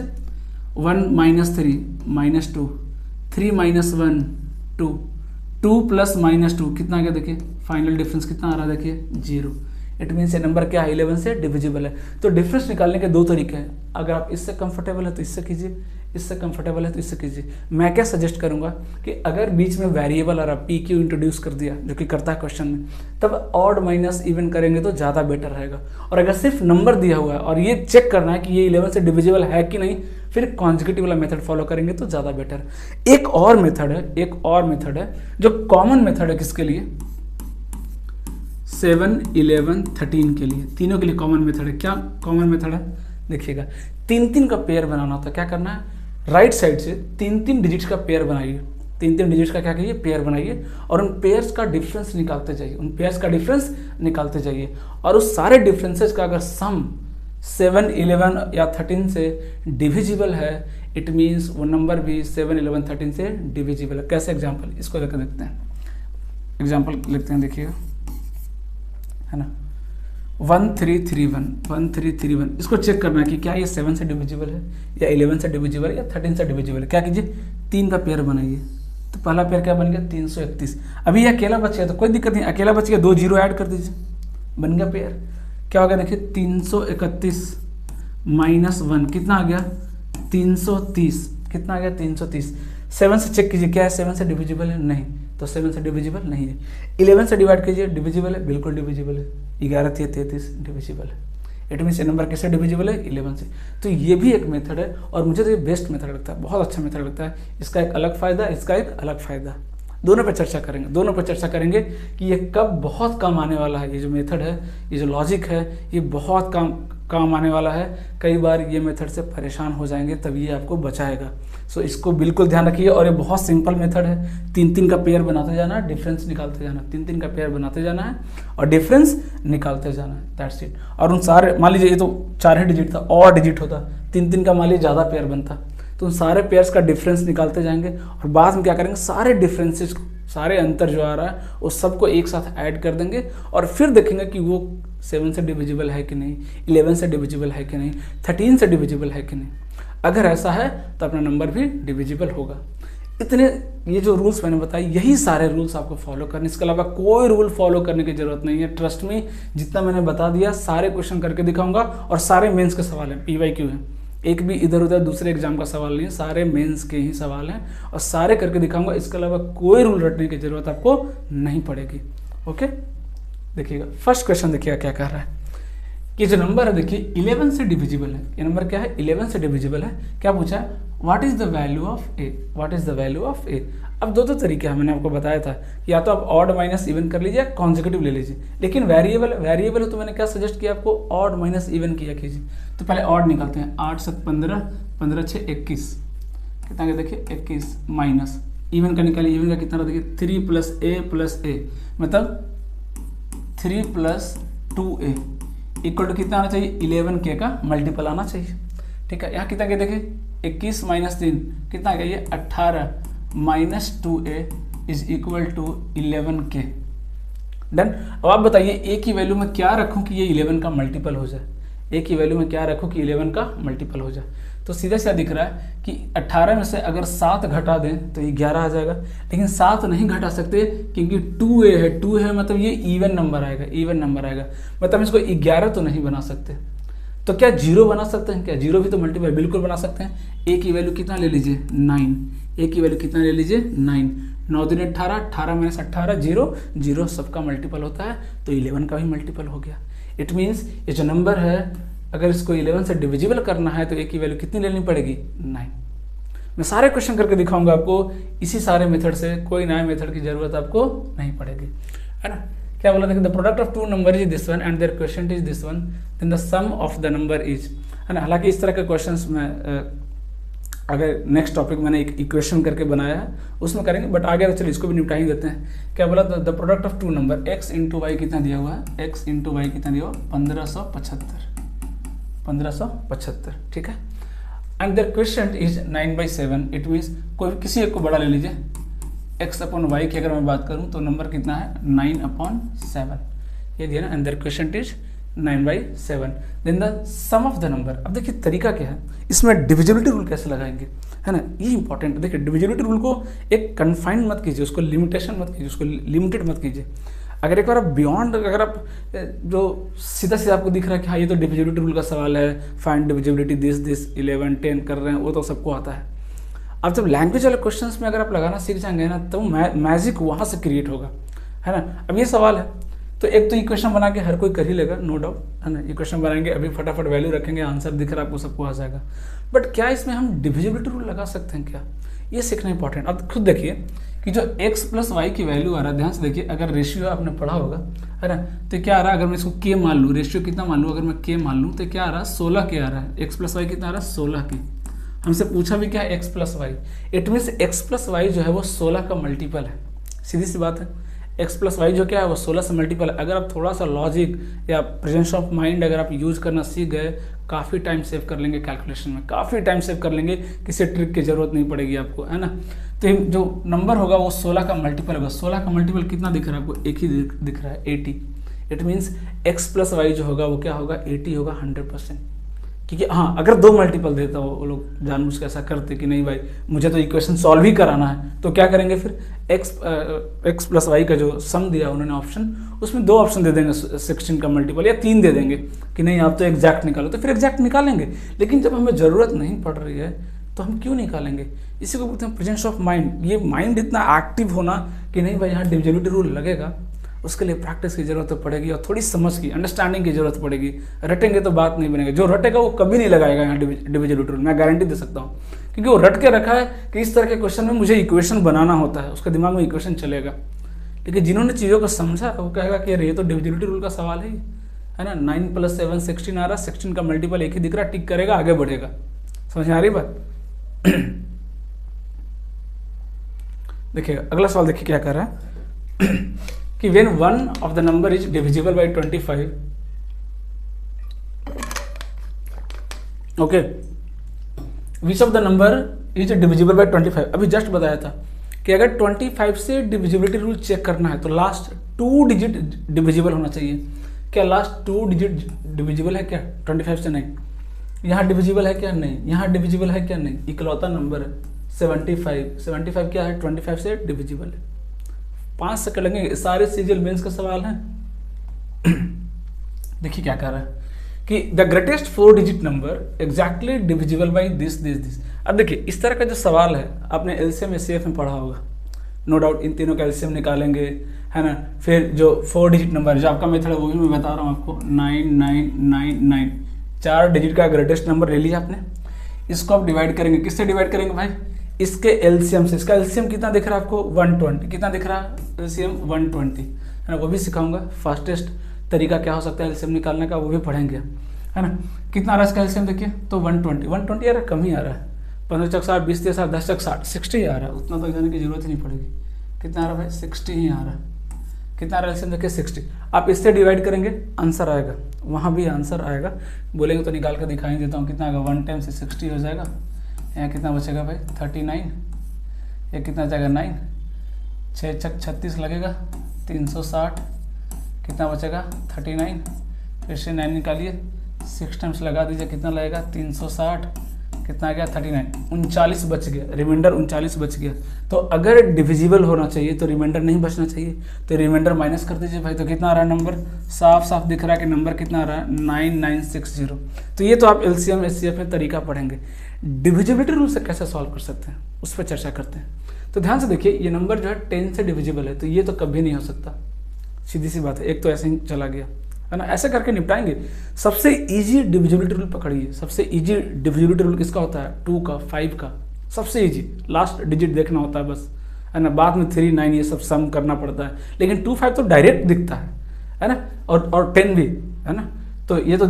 1 - 3 - 2, 3 - 1 2, 2 + -2 कितना आ गया, देखिए फाइनल डिफरेंस कितना आ रहा है, देखिए 0। इट मीन्स ये नंबर क्या है, 11 से डिविजिबल है। तो डिफरेंस निकालने के दो तरीके हैं। अगर आप इससे कंफर्टेबल है तो इससे कीजिए, इससे कंफर्टेबल है तो इससे कीजिए। मैं क्या सजेस्ट करूंगा कि अगर बीच में वेरिएबल और पी क्यू इंट्रोड्यूस कर दिया, जो कि करता है क्वेश्चन में, तब ऑड माइनस इवन करेंगे तो ज़्यादा बेटर रहेगा। और अगर सिर्फ नंबर दिया हुआ है और ये चेक करना है कि ये 11 से डिविजिबल है कि नहीं, फिर कॉन्जिक्यूटिव वाला मेथड फॉलो करेंगे तो ज़्यादा बेटर। एक और मेथड है, एक और मेथड है जो कॉमन मेथड है, किसके लिए, 7, 11, 13 के लिए, तीनों के लिए कॉमन मेथड है। क्या कॉमन मेथड है, देखिएगा 3 का पेयर बनाना होता है। क्या करना है, राइट साइड से 3 डिजिट्स का पेयर बनाइए, 3 डिजिट्स का क्या कहिए, पेयर बनाइए, और उन पेयर्स का डिफरेंस निकालते जाइए, उन पेयर्स का डिफरेंस निकालते जाइए। और उस सारे डिफरेंसेस का अगर सम 7, 11 या 13 से डिविजिबल है, इट मीन्स वो नंबर भी 7, 11, 13 से डिविजिबल है। कैसे एग्जाम्पल, इसको लेकर देखते हैं। एग्जाम्पल लिखते हैं, देखिएगा, है ना, 1331 इसको चेक करना है कि क्या ये 7 से डिविजिबल है या 11 से डिविजिबल है या 13 से डिविजिबल है। क्या कीजिए, 3 का पेयर बनाइए। तो पहला पेयर क्या बन गया, 331। अभी ये अकेला बच गया तो कोई दिक्कत नहीं, अकेला बच गया, 2 जीरो ऐड कर दीजिए, बन गया पेयर। क्या हो गया, देखिए 331 - 1 कितना आ गया, 330। कितना आ गया, 330। 7 से चेक कीजिए, क्या है 7 से डिविजिबल है, नहीं, तो 7 से डिविजिबल नहीं है। 11 से डिवाइड कीजिए, डिविजिबल है, बिल्कुल डिविजिबल है। 11 × 33 डिविजिबल है। इट मीन्स ये नंबर किससे डिविजिबल है, 11 से। तो ये भी एक मेथड है और मुझे तो ये बेस्ट मेथड लगता है, बहुत अच्छा मेथड लगता है। इसका एक अलग फायदा, इसका एक अलग फायदा, दोनों पे चर्चा करेंगे, दोनों पे चर्चा करेंगे कि ये कब बहुत काम आने वाला है। ये जो मेथड है, ये जो लॉजिक है, ये बहुत काम आने वाला है। कई बार ये मेथड से परेशान हो जाएंगे, तब ये आपको बचाएगा। सो इसको बिल्कुल ध्यान रखिए। और ये बहुत सिंपल मेथड है, 3 का पेयर बनाते जाना है, डिफरेंस निकालते जाना, 3 का पेयर बनाते जाना है और डिफरेंस निकालते जाना है, दैट्स इट। और उन सारे, मान लीजिए ये तो 4 ही डिजिट था, और डिजिट होता 3 का, मान लीजिए ज़्यादा पेयर बनता, तो उन सारे पेयर्स का डिफरेंस निकालते जाएंगे और बाद में क्या करेंगे, सारे डिफरेंसेस को, सारे अंतर जो आ रहा है उस सबको एक साथ ऐड कर देंगे और फिर देखेंगे कि वो 7 से डिविजिबल है कि नहीं, 11 से डिविजिबल है कि नहीं, 13 से डिविजिबल है कि नहीं। अगर ऐसा है तो अपना नंबर भी डिविजिबल होगा। इतने ये जो रूल्स मैंने बताए, यही सारे रूल्स आपको फॉलो करने, इसके अलावा कोई रूल फॉलो करने की जरूरत नहीं है। ट्रस्ट में, जितना मैंने बता दिया सारे क्वेश्चन करके दिखाऊंगा और सारे मेंस के सवाल हैं, PYQ हैं, एक भी इधर उधर दूसरे एग्जाम का सवाल नहीं है, सारे मेंस के ही सवाल हैं और सारे करके दिखाऊंगा। इसके अलावा कोई रूल रटने की जरूरत आपको नहीं पड़ेगी। ओके, देखिएगा फर्स्ट क्वेश्चन, देखिएगा क्या कह रहा है। ये जो नंबर है देखिए 11 से डिविजिबल है, ये नंबर क्या है, 11 से डिविजिबल है। क्या पूछा है, what is the value of A, what is the value of A. अब दो तरीके हैं, मैंने आपको बताया था, या तो आप ऑड माइनस इवन कर लीजिए, कॉन्जिक्यूटिव ले लीजिए। लेकिन वेरिएबल है तो मैंने क्या सजेस्ट किया आपको, ऑड माइनस इवन किया कीजिए। तो पहले ऑड निकालते हैं, 8 × 7 = 15, 15 × 6 = 21, कितना गया देखिए 21, माइनस इवन का निकालिए, इवन का कितना रहा देखिए 3 + a + a, मतलब 3 + 2a इक्वल टू कितना आना चाहिए, 11k का मल्टीपल आना चाहिए। ठीक है, यहाँ कितना क्या देखिए 21 माइनस 3 कितना आ गया ये 18 minus 2a is equal to 11k। Done. अब आप बताइए a की वैल्यू में क्या रखूं कि ये 11 का मल्टीपल हो जाए, a की वैल्यू में क्या रखूं कि 11 का मल्टीपल हो जाए। तो सीधा सीधा दिख रहा है कि 18 में से अगर 7 घटा दें तो ये 11 आ जाएगा, लेकिन 7 नहीं घटा सकते क्योंकि 2a है, 2 है मतलब ये इवन नंबर आएगा, इवन नंबर आएगा मतलब इसको 11 तो नहीं बना सकते। तो क्या 0 बना सकते हैं, क्या 0 भी तो मल्टीपल बिल्कुल बना सकते हैं। a की वैल्यू कितना ले लीजिए 9, a की वैल्यू कितना ले लीजिए 9, 9 दूनी 18, 18 माइनस 18 0, 0 सबका मल्टीपल होता है तो 11 का भी मल्टीपल हो गया। इट मीन्स ये जो नंबर है अगर इसको 11 से डिविजिबल करना है तो a की वैल्यू कितनी लेनी पड़ेगी 9। मैं सारे क्वेश्चन करके दिखाऊंगा आपको, इसी सारे मेथड से, कोई नया मेथड की जरूरत आपको नहीं पड़ेगी, है ना। क्या बोला था कि the product of two number is this one and their question is this one, then the sum of the number is, है ना। हालांकि इस तरह के क्वेश्चंस में अगर नेक्स्ट टॉपिक मैंने एक इक्वेशन करके बनाया है उसमें करेंगे, बट आगे तो चलिए इसको भी निपटा ही देते हैं। क्या बोला the product of two number x into y कितना दिया हुआ है, x इंटू वाई कितना दिया हुआ 1575, ठीक है। And their question is 9/7, it means कोई किसी एक को बड़ा ले लीजिए, x अपॉन वाई की अगर मैं बात करूं तो नंबर कितना है 9/7 ये दिया ना, and their question is 9/7, then the sum of the number. अब देखिए तरीका क्या है, इसमें डिविजिबिलिटी रूल कैसे लगाएंगे, है ना, ये इंपॉर्टेंट है। देखिए डिविजिबिलिटी रूल को एक कन्फाइंड मत कीजिए, उसको लिमिटेशन मत कीजिए, उसको लिमिटेड मत कीजिए। अगर एक बार आप बियॉन्ड, अगर आप जो सीधा सीधा आपको दिख रहा है कि हाँ ये तो डिविजिबिलिटी रूल का सवाल है, फाइंड डिविजिबिलिटी दिस 11 10 कर रहे हैं, वो तो सबको आता है। अब जब लैंग्वेज वाले क्वेश्चंस में अगर आप लगाना सीख जाएंगे ना तो मैजिक वहाँ से क्रिएट होगा, है ना। अब ये सवाल है तो एक तो इक्वेशन बना के हर कोई कर ही लेगा, नो डाउट, है ना। इक्वेशन बनाएंगे अभी फटाफट वैल्यू रखेंगे, आंसर दिख रहा है आपको, सबको आ जाएगा। बट क्या इसमें हम डिविजिबिलिटी रूल लगा सकते हैं क्या, ये सीखना इंपॉर्टेंट। अब खुद देखिए कि जो x प्लस वाई की वैल्यू आ रहा है, ध्यान से देखिए, अगर रेशियो आपने पढ़ा होगा, है ना, तो क्या आ रहा है, अगर मैं इसको k मान लूँ, रेशियो कितना मान लूँ, अगर मैं k मान लूँ तो क्या आ रहा है 16 k आ रहा है, x प्लस वाई कितना आ रहा है 16 k। हमसे पूछा भी क्या है x plus y, it means x plus y जो है वो 16 का मल्टीपल है, सीधी सी बात है। x प्लस वाई जो क्या है वो 16 से मल्टीपल है। अगर आप थोड़ा सा लॉजिक या प्रेजेंस ऑफ माइंड अगर आप यूज करना सीख गए, काफ़ी टाइम सेव कर लेंगे कैलकुलेशन में, काफ़ी टाइम सेव कर लेंगे, किसी ट्रिक की जरूरत नहीं पड़ेगी आपको, है ना। तो जो नंबर होगा वो 16 का मल्टीपल होगा। 16 का मल्टीपल कितना दिख रहा है आपको, एक ही दिख रहा है 80। It means x plus y जो होगा वो क्या होगा 80 होगा 100%। क्योंकि हाँ अगर दो मल्टीपल देता हो, वो लोग जानबूझ के ऐसा करते कि नहीं भाई मुझे तो इक्वेशन सॉल्व ही कराना है, तो क्या करेंगे फिर x प्लस वाई का जो सम दिया उन्होंने ऑप्शन, उसमें 2 ऑप्शन दे देंगे 16 का मल्टीपल, या 3 दे देंगे कि नहीं आप तो एग्जैक्ट निकालो, तो फिर एग्जैक्ट निकालेंगे। लेकिन जब हमें ज़रूरत नहीं पड़ रही है तो हम क्यों निकालेंगे, इसी को बोलते हैं प्रेजेंस ऑफ माइंड। ये माइंड इतना एक्टिव होना कि नहीं भाई यहाँ डिविजिबिलिटी रूल लगेगा, उसके लिए प्रैक्टिस की जरूरत तो पड़ेगी और थोड़ी समझ की, अंडरस्टैंडिंग की जरूरत पड़ेगी। रटेंगे तो बात नहीं बनेगा, जो रटेगा वो कभी नहीं लगाएगा यहाँ डिविजिबिलिटी रूल, मैं गारंटी दे सकता हूँ, क्योंकि वो रट के रखा है कि इस तरह के क्वेश्चन में मुझे इक्वेशन बनाना होता है, उसके दिमाग में इक्वेशन चलेगा। लेकिन जिन्होंने चीज़ों को समझा वो कहेगा कि अरे ये तो डिविजिबिलिटी रूल का सवाल है ना, 9 + 7 16 आ रहा, 16 का मल्टीपल एक ही दिख रहा, टिक करेगा आगे बढ़ेगा। समझ में आ रही बात। देखिए अगला सवाल देखिए क्या कर रहा है कि when one of the number is divisible by 25, okay, which of the number is divisible by 25। अभी जस्ट बताया था कि अगर 25 से डिविजिबिलिटी रूल चेक करना है तो लास्ट 2 डिजिट डिविजिबल होना चाहिए। क्या लास्ट 2 डिजिट डिविजिबल है क्या 25 से? नहीं। यहाँ डिविजिबल है क्या? नहीं। यहाँ डिविजिबल है क्या? नहीं। इकलौता नंबर है 75 क्या है 25 से डिविजिबल है। 5 सेकंड लगेंगे, सारे सीजीएल मेंस का सवाल है। देखिए क्या कर रहा है कि the greatest 4 digit number exactly divisible by this. अब देखिए इस तरह का जो सवाल है आपने एलसीएम एचसीएफ में पढ़ा होगा, नो डाउट। इन तीनों का एलसीएम निकालेंगे, है ना। फिर जो 4 डिजिट नंबर जो आपका मेथड है वो भी मैं बता रहा हूँ आपको, 9999, 4 डिजिट का ग्रेटेस्ट नंबर ले लिया आपने। इसको आप डिवाइड करेंगे, किससे डिवाइड करेंगे भाई? इसके एलसीएम से। इसका एलसीएम कितना दिख रहा है आपको? 120। कितना दिख रहा है एलसीएम? 120, है ना। वो भी सिखाऊंगा। फास्टेस्ट तरीका क्या हो सकता है एलसीएम निकालने का, वो भी पढ़ेंगे, है ना। कितना आ रहा है इसका एलसीएम देखिए तो 120 आ रहा है, कम ही आ रहा है। 15 चक 60, 20 60, 10 चक 60, 60 ही आ रहा है। उतना तो जाने की जरूरत ही नहीं पड़ेगी। कितना आ रहा है भाई? 60 ही आ रहा है, कितना आ रहा है एलसीएम देखिए 60। आप इससे डिवाइड करेंगे आंसर आएगा, वहाँ भी आंसर आएगा। बोलेंगे तो निकाल कर दिखाई देता हूँ कितना आएगा, 1 टाइम से 60 हो जाएगा। यहाँ कितना बचेगा भाई 39, ये कितना जाएगा 9, 6 छक 36 लगेगा 360, कितना बचेगा 39, फिर से 9 निकालिए, 6 टाइम्स लगा दीजिए, कितना लगेगा 360, कितना आ गया 39, 39 बच गया, रिमाइंडर 39 बच गया। तो अगर डिविजिबल होना चाहिए तो रिमाइंडर नहीं बचना चाहिए, तो रिमाइंडर माइनस कर दीजिए भाई। तो कितना आ रहा है नंबर, साफ साफ दिख रहा है कि नंबर कितना आ रहा है 9960। तो ये तो आप एलसीएम एचसीएफ में तरीका पढ़ेंगे। डिविजिबिलिटी रूल से कैसे सॉल्व कर सकते हैं उस पर चर्चा करते हैं। तो ध्यान से देखिए, ये नंबर जो है 10 से डिविजिबल है, तो ये तो कभी नहीं हो सकता, सीधी सी बात है। एक तो ऐसे ही चला गया है ना, ऐसे करके निपटाएंगे। सबसे इजी डिविजिबिलिटी रूल पकड़िए। सबसे इजी डिविजिबिलिटी रूल किसका होता है, 2 का, 5 का, सबसे इजी लास्ट डिजिट देखना होता है बस, है ना। बाद में 3, 9 ये सब सम करना पड़ता है, लेकिन 2, 5 तो डायरेक्ट दिखता है ना। और 10 भी है ना, तो ये तो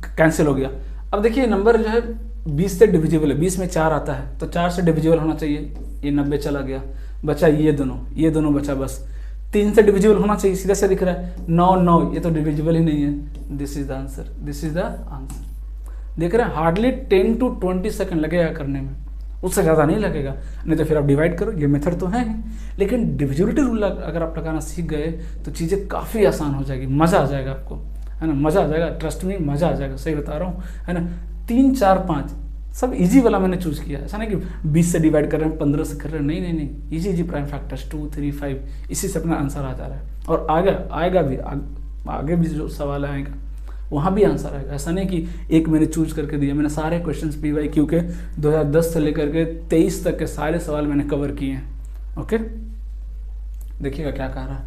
कैंसिल हो गया। अब देखिए नंबर जो है 20 से डिविजिबल है, 20 में 4 आता है, तो 4 से डिविजिबल होना चाहिए। ये 90 चला गया, बचा ये दोनों बचा बस। 3 से डिविजिबल होना चाहिए, सीधा से दिख रहा है 9, ये तो डिविजिबल ही नहीं है। This is the answer, this is the answer. देख रहे हैं, हार्डली 10 to 20 सेकंड लगेगा करने में, उससे ज़्यादा नहीं लगेगा। नहीं तो फिर आप डिवाइड करो, ये मेथड तो है ही, लेकिन डिविजिबिलिटी रूल अगर आप लगाना सीख गए तो चीज़ें काफ़ी आसान हो जाएगी, मज़ा आ जाएगा आपको, है ना, मज़ा आ जाएगा। ट्रस्ट में मज़ा आ जाएगा, सही बता रहा हूँ, है ना। 3, 4, 5 सब इजी वाला मैंने चूज किया, ऐसा नहीं कि 20 से डिवाइड कर रहे हैं, 15 से कर रहे हैं, नहीं, इजी प्राइम फैक्टर्स 2, 3, 5, इसी से अपना आंसर आ जा रहा है। और आएगा भी, आगे भी जो सवाल आएगा वहाँ भी आंसर आएगा। ऐसा नहीं कि एक मैंने चूज करके दिया, मैंने सारे क्वेश्चंस PYQ के 2010 से लेकर के 23 तक के सारे सवाल मैंने कवर किए हैं। ओके, देखिएगा क्या कह रहा है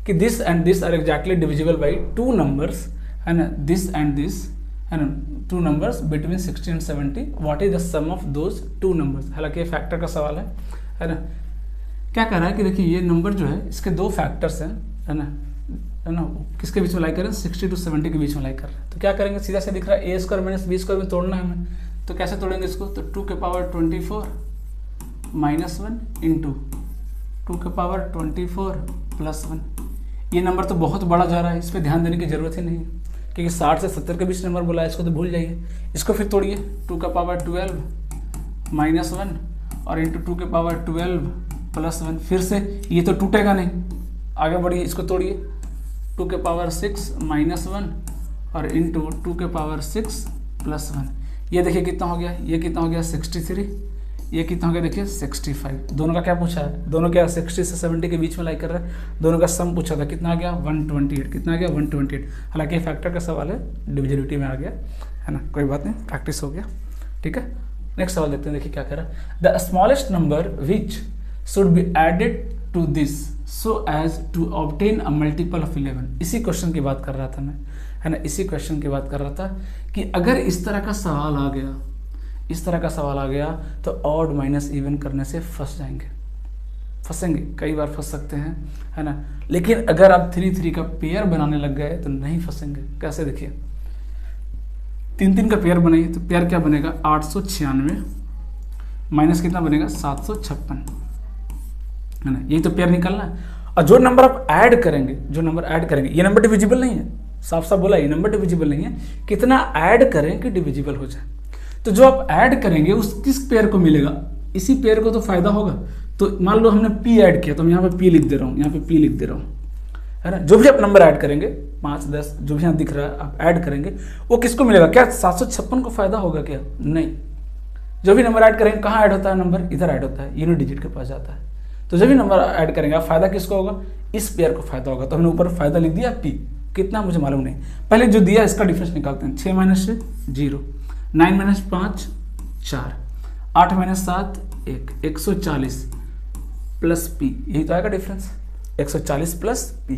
कि this and this are exactly divisible by 2 numbers, है ना, दिस एंड दिस, है ना, 2 numbers between 60 and 70, what is the sum of those 2 numbers. हालांकि ये फैक्टर का सवाल है ना। क्या कह रहा है कि देखिए ये नंबर जो है इसके 2 फैक्टर्स हैं, है ना, किसके बीच में लाई कर रहे हैं, 60 to 70 के बीच में लाई कर रहे हैं। तो क्या करेंगे, सीधा से दिख रहा है a² - b² में तोड़ना है हमें। तो कैसे तोड़ेंगे इसको, तो 2 के पावर 24 -1 इंटू 2 के पावर 24 +1। ये नंबर तो बहुत बड़ा जा रहा है, इस पर ध्यान देने की जरूरत ही नहीं है, क्योंकि 60 से 70 के बीच नंबर बोला है, इसको तो भूल जाइए। इसको फिर तोड़िए, 2 का पावर 12 -1 और इंटू 2 के पावर 12 +1। फिर से ये तो टूटेगा नहीं, आगे बढ़िए, इसको तोड़िए, 2 के पावर 6 -1 और इंटू 2 के पावर 6 +1। ये देखिए कितना हो गया, ये कितना हो गया 63, ये कितना हो गया देखिए 65। दोनों का क्या पूछा है, दोनों क्या 60 से 70 के बीच में लाई कर रहा है, दोनों का सम पूछा था, कितना आ गया 128, कितना आ गया 128। हालांकि फैक्टर का सवाल है, डिविजिबिलिटी में आ गया, है ना, कोई बात नहीं, प्रैक्टिस हो गया, ठीक है। नेक्स्ट सवाल देखते हैं, देखिए क्या कह रहा है, the smallest number which should be added to this so as to obtain a multiple of 11। इसी क्वेश्चन की बात कर रहा था मैं, है ना, इसी क्वेश्चन की बात कर रहा था कि अगर इस तरह का सवाल आ गया, इस तरह का सवाल आ गया तो ऑड माइनस इवन करने से फंसेंगे, कई बार फंस सकते हैं, है ना। लेकिन अगर आप 3, 3 का पेयर बनाने लग गए तो नहीं फंसेंगे। कैसे, देखिए 3, 3 का पेयर बनाइए तो पेयर क्या बनेगा 896 माइनस कितना बनेगा 756, है ना, यही तो पेयर निकालना है। और जो नंबर आप ऐड करेंगे, ये नंबर डिविजिबल नहीं है, साफ साफ बोला ये नंबर डिविजिबल नहीं है। कितना ऐड करें कि डिविजिबल हो जाए, तो जो आप ऐड करेंगे उस किस पेयर को मिलेगा, इसी पेयर को तो फायदा होगा। तो मान लो हमने P ऐड किया, तो मैं यहाँ पे P लिख दे रहा हूँ, यहाँ पे P लिख दे रहा हूँ, है ना। जो भी आप नंबर ऐड करेंगे 5, 10 जो भी यहाँ दिख रहा है आप ऐड करेंगे, वो किसको मिलेगा, क्या 756 को फायदा होगा क्या, नहीं। जो भी नंबर ऐड करेंगे कहाँ ऐड होता है नंबर, इधर ऐड होता है, यूनिट डिजिट के पास जाता है। तो जब भी नंबर ऐड करेंगे आप फायदा किसको होगा, इस पेयर को फायदा होगा। तो हमने ऊपर फायदा लिख दिया P, कितना मुझे मालूम नहीं, पहले जो दिया इसका डिफरेंस निकालते हैं। 6 - से 0, 9 - 5 4, 8 - 7 1, 140 प्लस P, यही तो आएगा डिफरेंस, 140 प्लस P।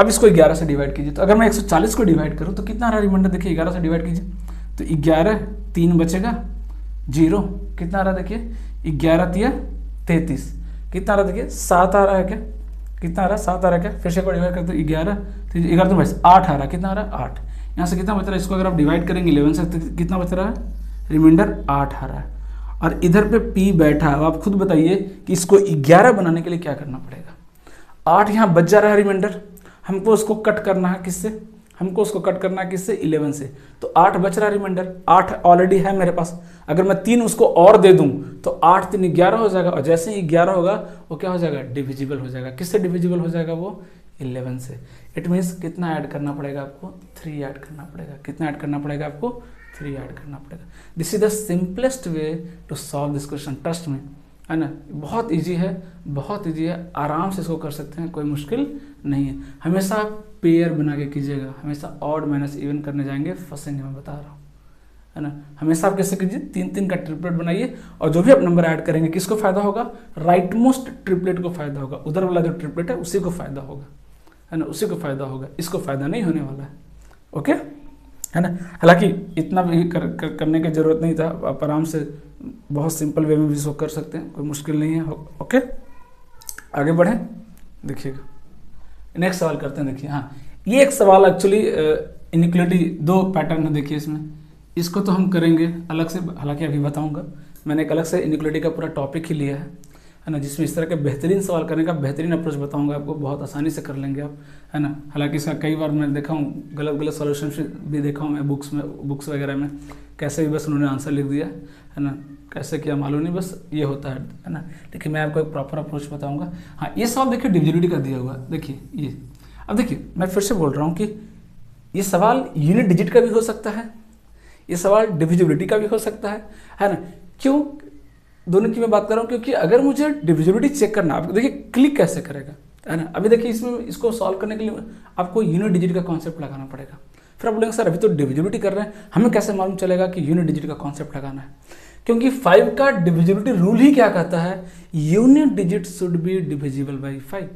अब इसको 11 से डिवाइड कीजिए, तो अगर मैं 140 को डिवाइड करूँ तो कितना आ रहा है रिमाइंडर, देखिए 11 से डिवाइड कीजिए तो 11, 3 बचेगा 0, कितना आ रहा है देखिए 11 × 33, कितना आ रहा है देखिए 7 आ रहा है क्या, कितना आ रहा है 7 आ रहा है क्या, फिर से को डिवाइड करते 11, 11 तो 8 आ रहा है, कितना आ रहा है 8। यहाँ से कितना बच रहा है, इसको अगर आप डिवाइड करेंगे 11 से तो कितना बच रहा है, रिमाइंडर 8 आ रहा है। और इधर पे P बैठा है, अब आप खुद बताइए कि इसको 11 बनाने के लिए क्या करना पड़ेगा। 8 यहाँ बच जा रहा है रिमाइंडर, हमको उसको कट करना है किससे, हमको उसको कट करना है किससे, 11 से। तो 8 बच रहा है रिमाइंडर, 8 ऑलरेडी है मेरे पास, अगर मैं 3 उसको और दे दूं तो 8 3 11 हो जाएगा, और जैसे ही 11 होगा वो क्या हो जाएगा, डिविजिबल हो जाएगा। किससे डिविजिबल हो जाएगा वो, 11 से। इट मीन्स कितना ऐड करना पड़ेगा आपको, 3 ऐड करना पड़ेगा। कितना ऐड करना पड़ेगा आपको, 3 ऐड करना पड़ेगा। This is the simplest way to solve this question, trust me, है ना। बहुत इजी है, बहुत इजी है, आराम से इसको कर सकते हैं, कोई मुश्किल नहीं है। हमेशा पेयर बना के कीजिएगा, हमेशा ऑड माइनस इवन करने जाएंगे फंसेंगे, मैं बता रहा हूँ, है ना। हमेशा आप कैसे कीजिए, 3 का ट्रिपलेट बनाइए, और जो भी आप नंबर ऐड करेंगे किसको फायदा होगा, राइट मोस्ट ट्रिपलेट को फायदा होगा। उधर वाला जो ट्रिपलेट है उसी को फायदा होगा, है ना, उसी को फायदा होगा, इसको फायदा नहीं होने वाला है। ओके, है ना। हालांकि इतना भी करने की जरूरत नहीं था, आप आराम से बहुत सिंपल वे में भी इसको कर सकते हैं, कोई मुश्किल नहीं है। ओके, आगे बढ़ें, देखिएगा नेक्स्ट सवाल करते हैं। देखिए, हाँ, ये एक सवाल एक्चुअली इनइक्वालिटी 2 पैटर्न है, देखिए इसमें, इसको तो हम करेंगे अलग से, हालांकि अभी बताऊंगा। मैंने एक अलग से इनइक्वालिटी का पूरा टॉपिक ही लिया है ना, जिसमें इस तरह के बेहतरीन सवाल करने का बेहतरीन अप्रोच बताऊंगा आपको, बहुत आसानी से कर लेंगे आप, है ना। हालांकि इसका कई बार मैं देखा हूँ, गलत सॉल्यूशन भी देखा हूँ मैं बुक्स वगैरह में, कैसे भी बस उन्होंने आंसर लिख दिया, है ना, कैसे किया मालूम नहीं, बस ये होता है ना। लेकिन मैं आपको एक प्रॉपर अप्रोच बताऊंगा। हाँ, ये सवाल देखिए डिविजिबिलिटी का दिया हुआ है, देखिए ये। अब देखिए मैं फिर से बोल रहा हूँ कि ये सवाल यूनिट डिजिट का भी हो सकता है, ये सवाल डिविजिबिलिटी का भी हो सकता है ना। क्यों दोनों की मैं बात कर रहा हूँ, क्योंकि अगर मुझे डिविजिबिलिटी चेक करना, आप देखिए क्लिक कैसे करेगा, है ना। अभी देखिए इसमें इसको सॉल्व करने के लिए आपको यूनिट डिजिट का कॉन्सेप्ट लगाना पड़ेगा। फिर आप बोलेंगे सर अभी तो डिविजिबिलिटी कर रहे हैं, हमें कैसे मालूम चलेगा कि यूनिट डिजिट का कॉन्सेप्ट लगाना है, क्योंकि 5 का डिविजिबिलिटी रूल ही क्या कहता है, unit digit should be divisible by 5।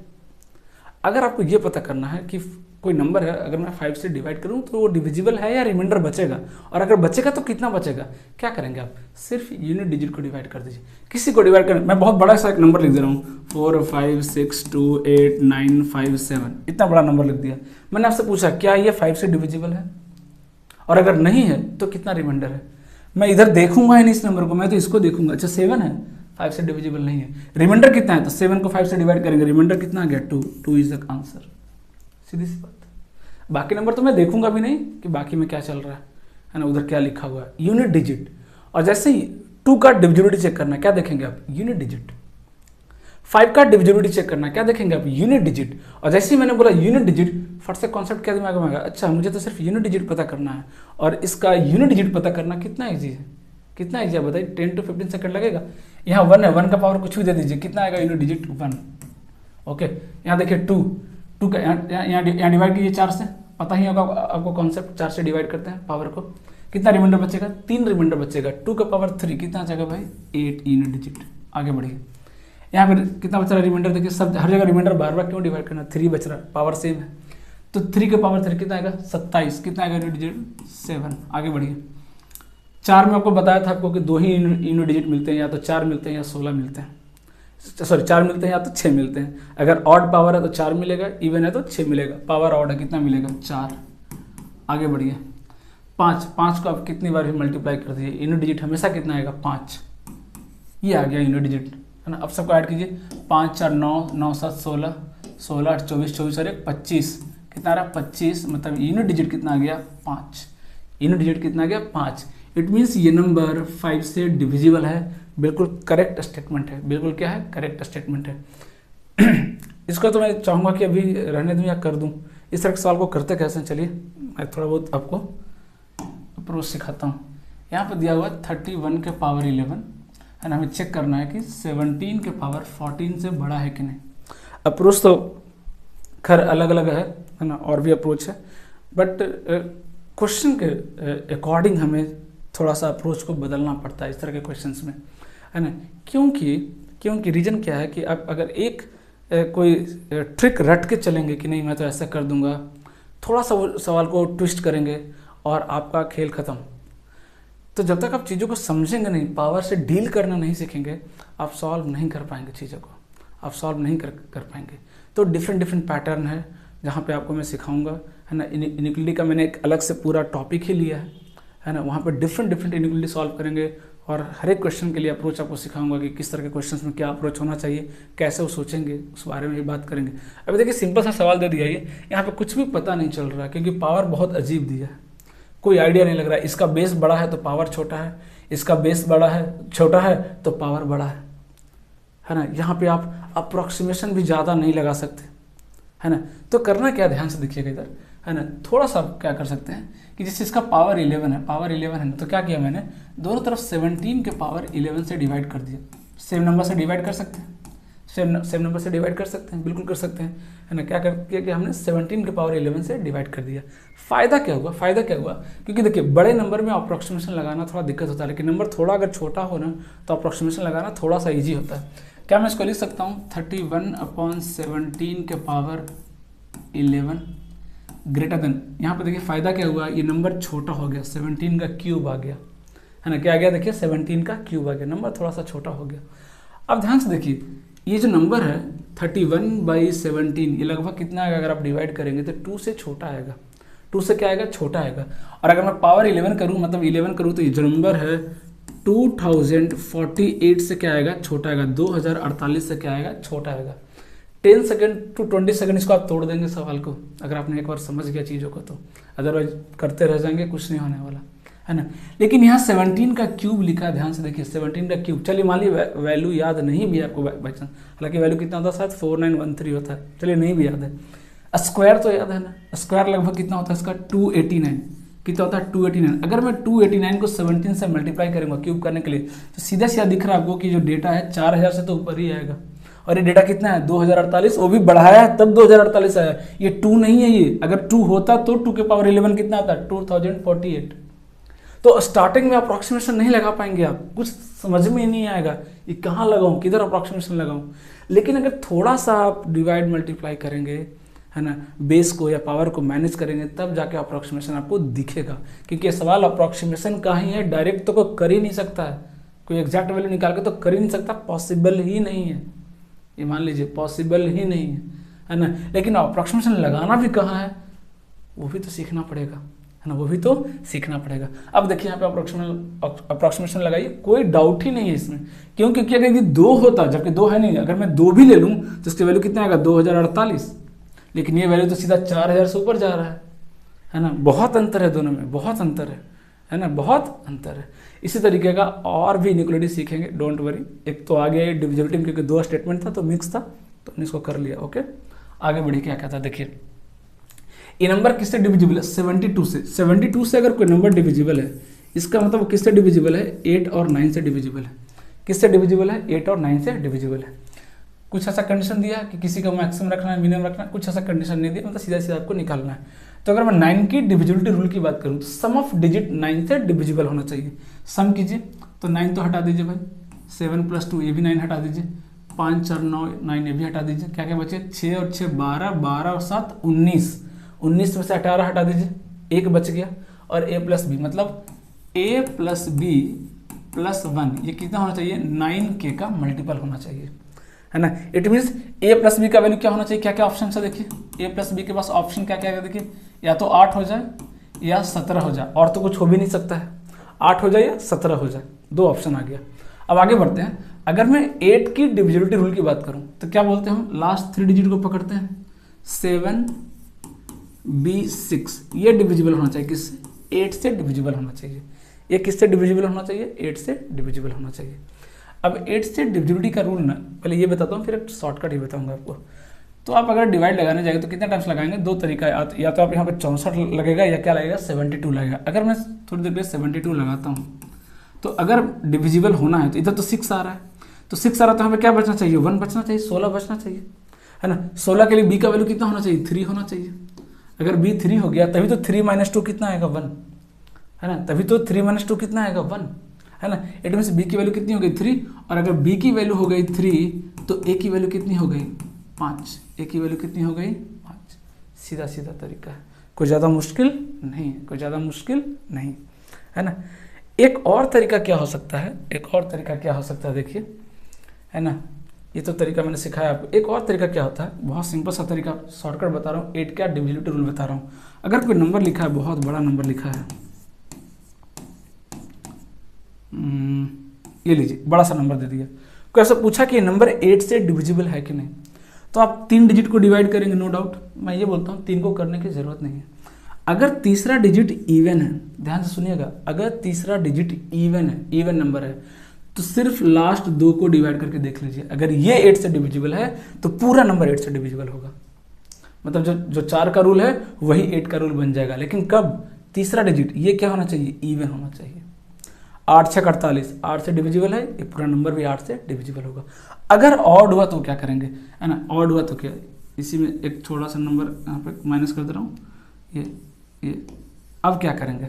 अगर आपको ये पता करना है कि कोई नंबर है, अगर मैं 5 से डिवाइड करूं तो वो डिविजिबल है या रिमाइंडर बचेगा, और अगर बचेगा तो कितना बचेगा, क्या करेंगे आप, सिर्फ यूनिट डिजिट को डिवाइड कर दीजिए। किसी को डिवाइड करें, मैं बहुत बड़ा सा एक नंबर लिख दे रहा हूँ, 4 5 6 2 8 9 5 7, इतना बड़ा नंबर लिख दिया। मैंने आपसे पूछा क्या ये 5 से डिविजिबल है, और अगर नहीं है तो कितना रिमाइंडर है। मैं इधर देखूंगा ही नहीं इस नंबर को, मैं तो इसको देखूंगा। अच्छा 7 है, 5 से डिविजिबल नहीं है, रिमाइंडर कितना है, तो 7 को 5 से डिवाइड करेंगे, रिमाइंडर कितना आ गया, 2 इज द आंसर। सीधी सी बात। बाकी नंबर तो मैं देखूंगा भी नहीं कि बाकी में क्या चल रहा है ना, उधर क्या लिखा हुआ है, यूनिट डिजिट। और जैसे ही 2 का डिविजिबिलिटी चेक करना है, क्या देखेंगे आप, यूनिट डिजिट। 5 का डिविजिबिलिटी चेक करना है, क्या देखेंगे आप, यूनिट डिजिट। और जैसे ही मैंने बोला यूनिट डिजिट, फट से कॉन्सेप्ट क्या दिमाग में आएगा, अच्छा मुझे तो सिर्फ यूनिट डिजिट पता करना है, और इसका यूनिट डिजिट पता करना कितना ईजी है, कितना ईजी है बताइए, 10 to 15 सेकंड लगेगा। यहाँ 1 है, 1 का पावर कुछ भी दे दीजिए, कितना आएगा यूनिट डिजिट, 1। ओके, यहाँ देखिए 2 का यहाँ डिवाइड कीजिए 4 से, पता ही होगा आपको कॉन्सेप्ट, 4 से डिवाइड करते हैं पावर को, कितना रिमाइंडर बचेगा, 3 रिमाइंडर बचेगा। 2 का पावर 3 कितना आ जाएगा भाई, 8 यूनिट डिजिट। आगे बढ़िए, यहाँ पर कितना बच रहा है रिमाइंडर, देखिए सब हर जगह रिमाइंडर बार बार क्यों डिवाइड करना, 3 बच रहा है, पावर सेम है, तो 3 के पावर 3 कितना आएगा, 27, कितना आएगा यूनिट डिजिट, 7। आगे बढ़िए, 4 में आपको बताया था आपको कि 2 ही यूनिट डिजिट मिलते हैं, या तो 4 मिलते हैं या 16 मिलते हैं, सॉरी 4 मिलते हैं या तो 6 मिलते हैं। अगर ऑड पावर है तो 4 मिलेगा, इवन है तो 6 मिलेगा, पावर ऑड है कितना मिलेगा, 4। आगे बढ़िए, 5 को आप कितनी बार भी मल्टीप्लाई कर दीजिए, यूनिट डिजिट हमेशा कितना आएगा, 5। ये आ गया यूनिट डिजिट, है ना। अब सबको ऐड कीजिए, 5 4 9 9 7 16 16 8 24 24 और 1 25, कितना आ रहा, 25। मतलब यूनिट डिजिट कितना आ गया, 5। यूनिट डिजिट कितना आ गया, 5। इट मीन्स ये नंबर 5 से डिविजिबल है। बिल्कुल करेक्ट स्टेटमेंट है, बिल्कुल क्या है, करेक्ट स्टेटमेंट है। इसको तो मैं चाहूँगा कि अभी रहने दूँ या कर दूँ, इस तरह के सवाल को करते कैसे, चलिए मैं थोड़ा बहुत आपको अप्रोच सिखाता हूँ। यहाँ पर दिया हुआ 31 के पावर 11, है ना, हमें चेक करना है कि 17 के पावर 14 से बड़ा है कि नहीं। अप्रोच तो खैर अलग अलग है ना, और भी अप्रोच है, बट क्वेश्चन के अकॉर्डिंग हमें थोड़ा सा अप्रोच को बदलना पड़ता है इस तरह के क्वेश्चंस में, है ना। क्योंकि रीज़न क्या है कि आप अगर एक कोई ट्रिक रट के चलेंगे कि नहीं मैं तो ऐसा कर दूंगा, थोड़ा सा वो सवाल को ट्विस्ट करेंगे और आपका खेल ख़त्म। तो जब तक आप चीज़ों को समझेंगे नहीं, पावर से डील करना नहीं सीखेंगे, आप सॉल्व नहीं कर पाएंगे चीज़ों को, आप सॉल्व नहीं कर पाएंगे। तो डिफरेंट पैटर्न है जहाँ पे आपको मैं सिखाऊंगा, है ना। इनइक्वालिटी का मैंने एक अलग से पूरा टॉपिक ही लिया है ना, वहाँ पे डिफरेंट इनइक्वालिटी सॉल्व करेंगे और हर एक क्वेश्चन के लिए अप्रोच आपको सिखाऊंगा कि किस तरह के क्वेश्चंस में क्या अप्रोच होना चाहिए, कैसे वो सोचेंगे, उस बारे में ही बात करेंगे। अभी देखिए सिंपल सा सवाल दे दिया ये, यहाँ पे कुछ भी पता नहीं चल रहा क्योंकि पावर बहुत अजीब दिया है, कोई आइडिया नहीं लग रहा है। इसका बेस बड़ा है तो पावर छोटा है, इसका बेस बड़ा है छोटा है तो पावर बड़ा है ना। यहाँ पे आप अप्रोक्सीमेशन भी ज़्यादा नहीं लगा सकते, है ना। तो करना क्या, ध्यान से देखिएगा इधर, है ना। थोड़ा सा क्या कर सकते हैं कि जैसे इसका पावर 11 है, पावर 11 है ना, तो क्या किया मैंने, दोनों तरफ 17 के पावर 11 से डिवाइड कर दिया। सेम नंबर से डिवाइड कर सकते हैं, सेम नंबर से डिवाइड कर सकते हैं, बिल्कुल कर सकते हैं, है ना। क्या कर किया कि हमने 17 के पावर 11 से डिवाइड कर दिया। फ़ायदा क्या हुआ, फ़ायदा क्या हुआ, क्योंकि देखिए बड़े नंबर में अप्रॉक्सीमेशन लगाना थोड़ा दिक्कत होता है, लेकिन नंबर थोड़ा अगर छोटा हो ना तो अप्रॉक्सीमेशन लगाना थोड़ा सा ईजी होता है। क्या मैं इसको लिख सकता हूँ 31/17 के पावर 11 ग्रेटर देन, यहाँ पर देखिए फ़ायदा क्या हुआ, ये नंबर छोटा हो गया, 17 का क्यूब आ गया, है ना। क्या आ गया, देखिए 17 का क्यूब आ गया, नंबर थोड़ा सा छोटा हो गया। अब ध्यान से देखिए ये जो नंबर है 31/17, ये लगभग कितना आएगा, अगर आप डिवाइड करेंगे तो 2 से छोटा आएगा, 2 से क्या आएगा, छोटा आएगा। और अगर मैं पावर 11 करूँ, मतलब 11 करूँ, तो ये जो नंबर है 2048 से क्या आएगा, छोटा आएगा, 2048 से क्या आएगा, छोटा आएगा। 10 सेकेंड टू 20 सेकेंड इसको आप तोड़ देंगे सवाल को, अगर आपने एक बार समझ गया चीज़ों को तो, अदरवाइज करते रह जाएंगे, कुछ नहीं होने वाला, है ना। लेकिन यहाँ 17 का क्यूब लिखा है, ध्यान से देखिए 17 का क्यूब। चलिए मान लीजिए वैल्यू याद नहीं भी आपको बाई चांस, हालांकि वैल्यू कितना होता है, शायद 4913 होता है, चलिए नहीं भी याद है। स्क्वायर तो याद है ना, स्क्वायर लगभग कितना होता है इसका, 289, कितना होता है 289। अगर मैं 289 को 17 से मल्टीप्लाई करूँगा क्यूब करने के लिए, तो सीधा सीधा दिख रहा है आपको कि जो डेटा है 4000 से तो ऊपर ही आएगा, और ये डेटा कितना है 2048, वो भी बढ़ाया है तब 2048 आया, ये 2 नहीं है, ये अगर 2 होता तो 2 के पावर 11 कितना आता है 2048। तो स्टार्टिंग में अप्रॉक्सीमेशन नहीं लगा पाएंगे आप, कुछ समझ में ही नहीं आएगा ये कहाँ लगाऊं, किधर अप्रॉक्सीमेशन लगाऊं। लेकिन अगर थोड़ा सा आप डिवाइड मल्टीप्लाई करेंगे, है ना, बेस को या पावर को मैनेज करेंगे, तब जाके अप्रॉक्सीमेशन आपको दिखेगा। क्योंकि ये सवाल अप्रॉक्सीमेशन का ही है, डायरेक्ट तो कोई कर ही नहीं सकता है, कोई एग्जैक्ट वैल्यू निकाल के तो कर ही नहीं सकता, पॉसिबल ही नहीं है, ये मान लीजिए पॉसिबल ही नहीं है ना। लेकिन अप्रॉक्सीमेशन लगाना भी कहाँ है, वो भी तो सीखना पड़ेगा, है ना, वो भी तो सीखना पड़ेगा। अब देखिए यहाँ पे अप्रॉक्सीमेशन लगाइए, कोई डाउट ही नहीं है इसमें। क्यों, क्योंकि अगर ये 2 होता, जबकि 2 है नहीं, अगर मैं 2 भी ले लूँ तो इसकी वैल्यू कितना आएगा 2048, लेकिन ये वैल्यू तो सीधा 4000 से ऊपर जा रहा है ना। बहुत अंतर है दोनों में, बहुत अंतर है ना, बहुत अंतर है। इसी तरीके का और भी इनइक्वालिटी सीखेंगे, डोंट वरी। एक तो आगे डिविजिबिलिटी, क्योंकि 2 स्टेटमेंट था तो मिक्स था, तो हमने इसको कर लिया। ओके, आगे बढ़िए क्या कहता है, देखिए ये नंबर किससे डिविजिबल है, 72 से। 72 से अगर कोई नंबर डिविजिबल है, इसका मतलब किससे डिविजिबल है, 8 और 9 से डिविजिबल है। किससे डिविजिबल है, 8 और 9 से डिविजिबल है। कुछ ऐसा कंडीशन दिया कि किसी का मैक्सिमम रखना है, मिनिमम रखना है, कुछ ऐसा कंडीशन नहीं दिया, मतलब सीधा सीधा आपको निकालना है। तो अगर मैं 9 की डिविजिबिलिटी रूल की बात करूँ तो सम ऑफ डिजिट 9 से डिविजिबल होना चाहिए। सम कीजिए तो 9 तो हटा दीजिए भाई, 7 + 2 ये भी 9 हटा दीजिए, 5 4 9 9 ये भी हटा दीजिए, क्या क्या बचे, 6 और 6 12, 12 और 7 19, 19 में से 18 हटा दीजिए, 1 बच गया। और a + b, मतलब a + b + 1 ये कितना होना चाहिए, 9k का मल्टीपल होना चाहिए, है ना। इट मीन्स a + b का वैल्यू क्या होना चाहिए, क्या क्या ऑप्शन है देखिए, a + b के पास ऑप्शन क्या क्या है देखिए, या तो 8 हो जाए या 17 हो जाए, और तो कुछ हो भी नहीं सकता है, 8 हो जाए या 17 हो जाए, 2 ऑप्शन आ गया। अब आगे बढ़ते हैं, अगर मैं 8 की डिविजिबिलिटी रूल की बात करूं तो क्या बोलते हैं हम, लास्ट 3 डिजिट को पकड़ते हैं, 7 B 6, ये डिविजिबल होना चाहिए किससे, 8 से डिविजिबल होना चाहिए। ये किससे डिविजिबल होना चाहिए, 8 से डिविजिबल होना चाहिए। अब 8 से डिविजिबिलिटी का रूल ना, पहले ये बताता हूँ, फिर एक शॉर्टकट ही बताऊंगा आपको। तो आप अगर डिवाइड लगाने जाएंगे तो कितने टाइम्स लगाएंगे, 2 तरीका है, या तो आप यहाँ पे 64 लगेगा या क्या लगेगा 72 लगेगा। अगर मैं थोड़ी देर पे 72 लगाता हूँ, तो अगर डिविजिबल होना है तो इधर तो 6 आ रहा है, तो 6 आ रहा है तो हमें क्या बचना चाहिए, 1 बचना चाहिए, 16 बचना चाहिए, है ना। 16 के लिए b का वैल्यू कितना होना चाहिए, 3 होना चाहिए। अगर b 3 हो गया तभी तो 3 - 2 कितना आएगा, 1, है ना, तभी तो 3 - 2 कितना आएगा, 1, है ना। इट मीन्स b की वैल्यू कितनी हो गई, 3, और अगर b की वैल्यू हो गई 3 तो a की वैल्यू कितनी हो गई, 5, a की वैल्यू कितनी हो गई, 5। सीधा सीधा तरीका है, कोई ज़्यादा मुश्किल नहीं है, कोई ज़्यादा मुश्किल नहीं, है ना। एक और तरीका क्या हो सकता है, एक और तरीका क्या हो सकता है देखिए, है ना, ये तो तरीका मैंने सिखाया आपको। एक और तरीका क्या होता है, बहुत सिंपल सा तरीका, शॉर्टकट बता रहा हूँ, 8 का डिविजिबिलिटी रूल बता रहा हूँ। अगर कोई नंबर लिखा है, बहुत बड़ा नंबर लिखा है, ये लीजिए बड़ा सा नंबर दे दिया, कोई ऐसा पूछा कि ये नंबर 8 से डिविजिबल है कि नहीं, तो आप 3 डिजिट को डिवाइड करेंगे, नो डाउट। मैं ये बोलता हूँ 3 को करने की ज़रूरत नहीं है। अगर तीसरा डिजिट इवन है, ध्यान से सुनिएगा, अगर तीसरा डिजिट इवन है, इवन नंबर है, तो सिर्फ लास्ट 2 को डिवाइड करके देख लीजिए, अगर ये 8 से डिविजिबल है तो पूरा नंबर 8 से डिविजिबल होगा। मतलब जो 4 का रूल है वही 8 का रूल बन जाएगा। लेकिन कब? तीसरा डिजिट ये क्या होना चाहिए? इवन होना चाहिए। 8 6 48, 8 से डिविजिबल है, ये पूरा नंबर भी 8 से डिविजिबल होगा। अगर ऑड हुआ तो क्या करेंगे, है ना, ऑड हुआ तो क्या, इसी में एक थोड़ा सा नंबर यहाँ पे माइनस कर दे रहा हूँ, ये अब क्या करेंगे,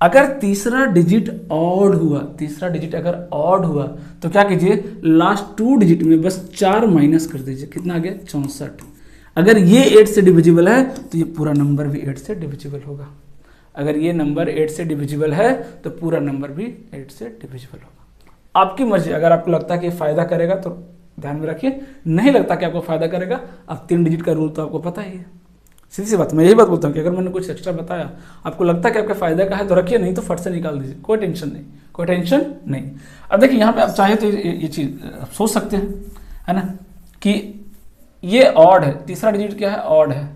अगर तीसरा डिजिट ऑड हुआ, तीसरा डिजिट अगर ऑड हुआ तो क्या कीजिए, लास्ट 2 डिजिट में बस 4 माइनस कर दीजिए, कितना आ गया? 64। अगर ये 8 से डिविजिबल है तो ये पूरा नंबर भी 8 से डिविजिबल होगा। अगर ये नंबर 8 से डिविजिबल है तो पूरा नंबर भी 8 से डिविजिबल होगा। आपकी मर्जी, अगर आपको लगता है कि फायदा करेगा तो ध्यान में रखिए, नहीं लगता कि आपको फायदा करेगा, अब 3 डिजिट का रूल तो आपको पता ही है। सीधी सी बात, मैं यही बात बोलता हूँ कि अगर मैंने कुछ एक्स्ट्रा बताया, आपको लगता है कि आपके फायदे का है तो रखिए, नहीं तो फट से निकाल दीजिए, कोई टेंशन नहीं, कोई टेंशन नहीं। अब देखिए यहाँ पे आप चाहे तो ये चीज़ आप सोच सकते हैं, है ना, कि ये ऑड है, तीसरा डिजिट क्या है? ऑड है,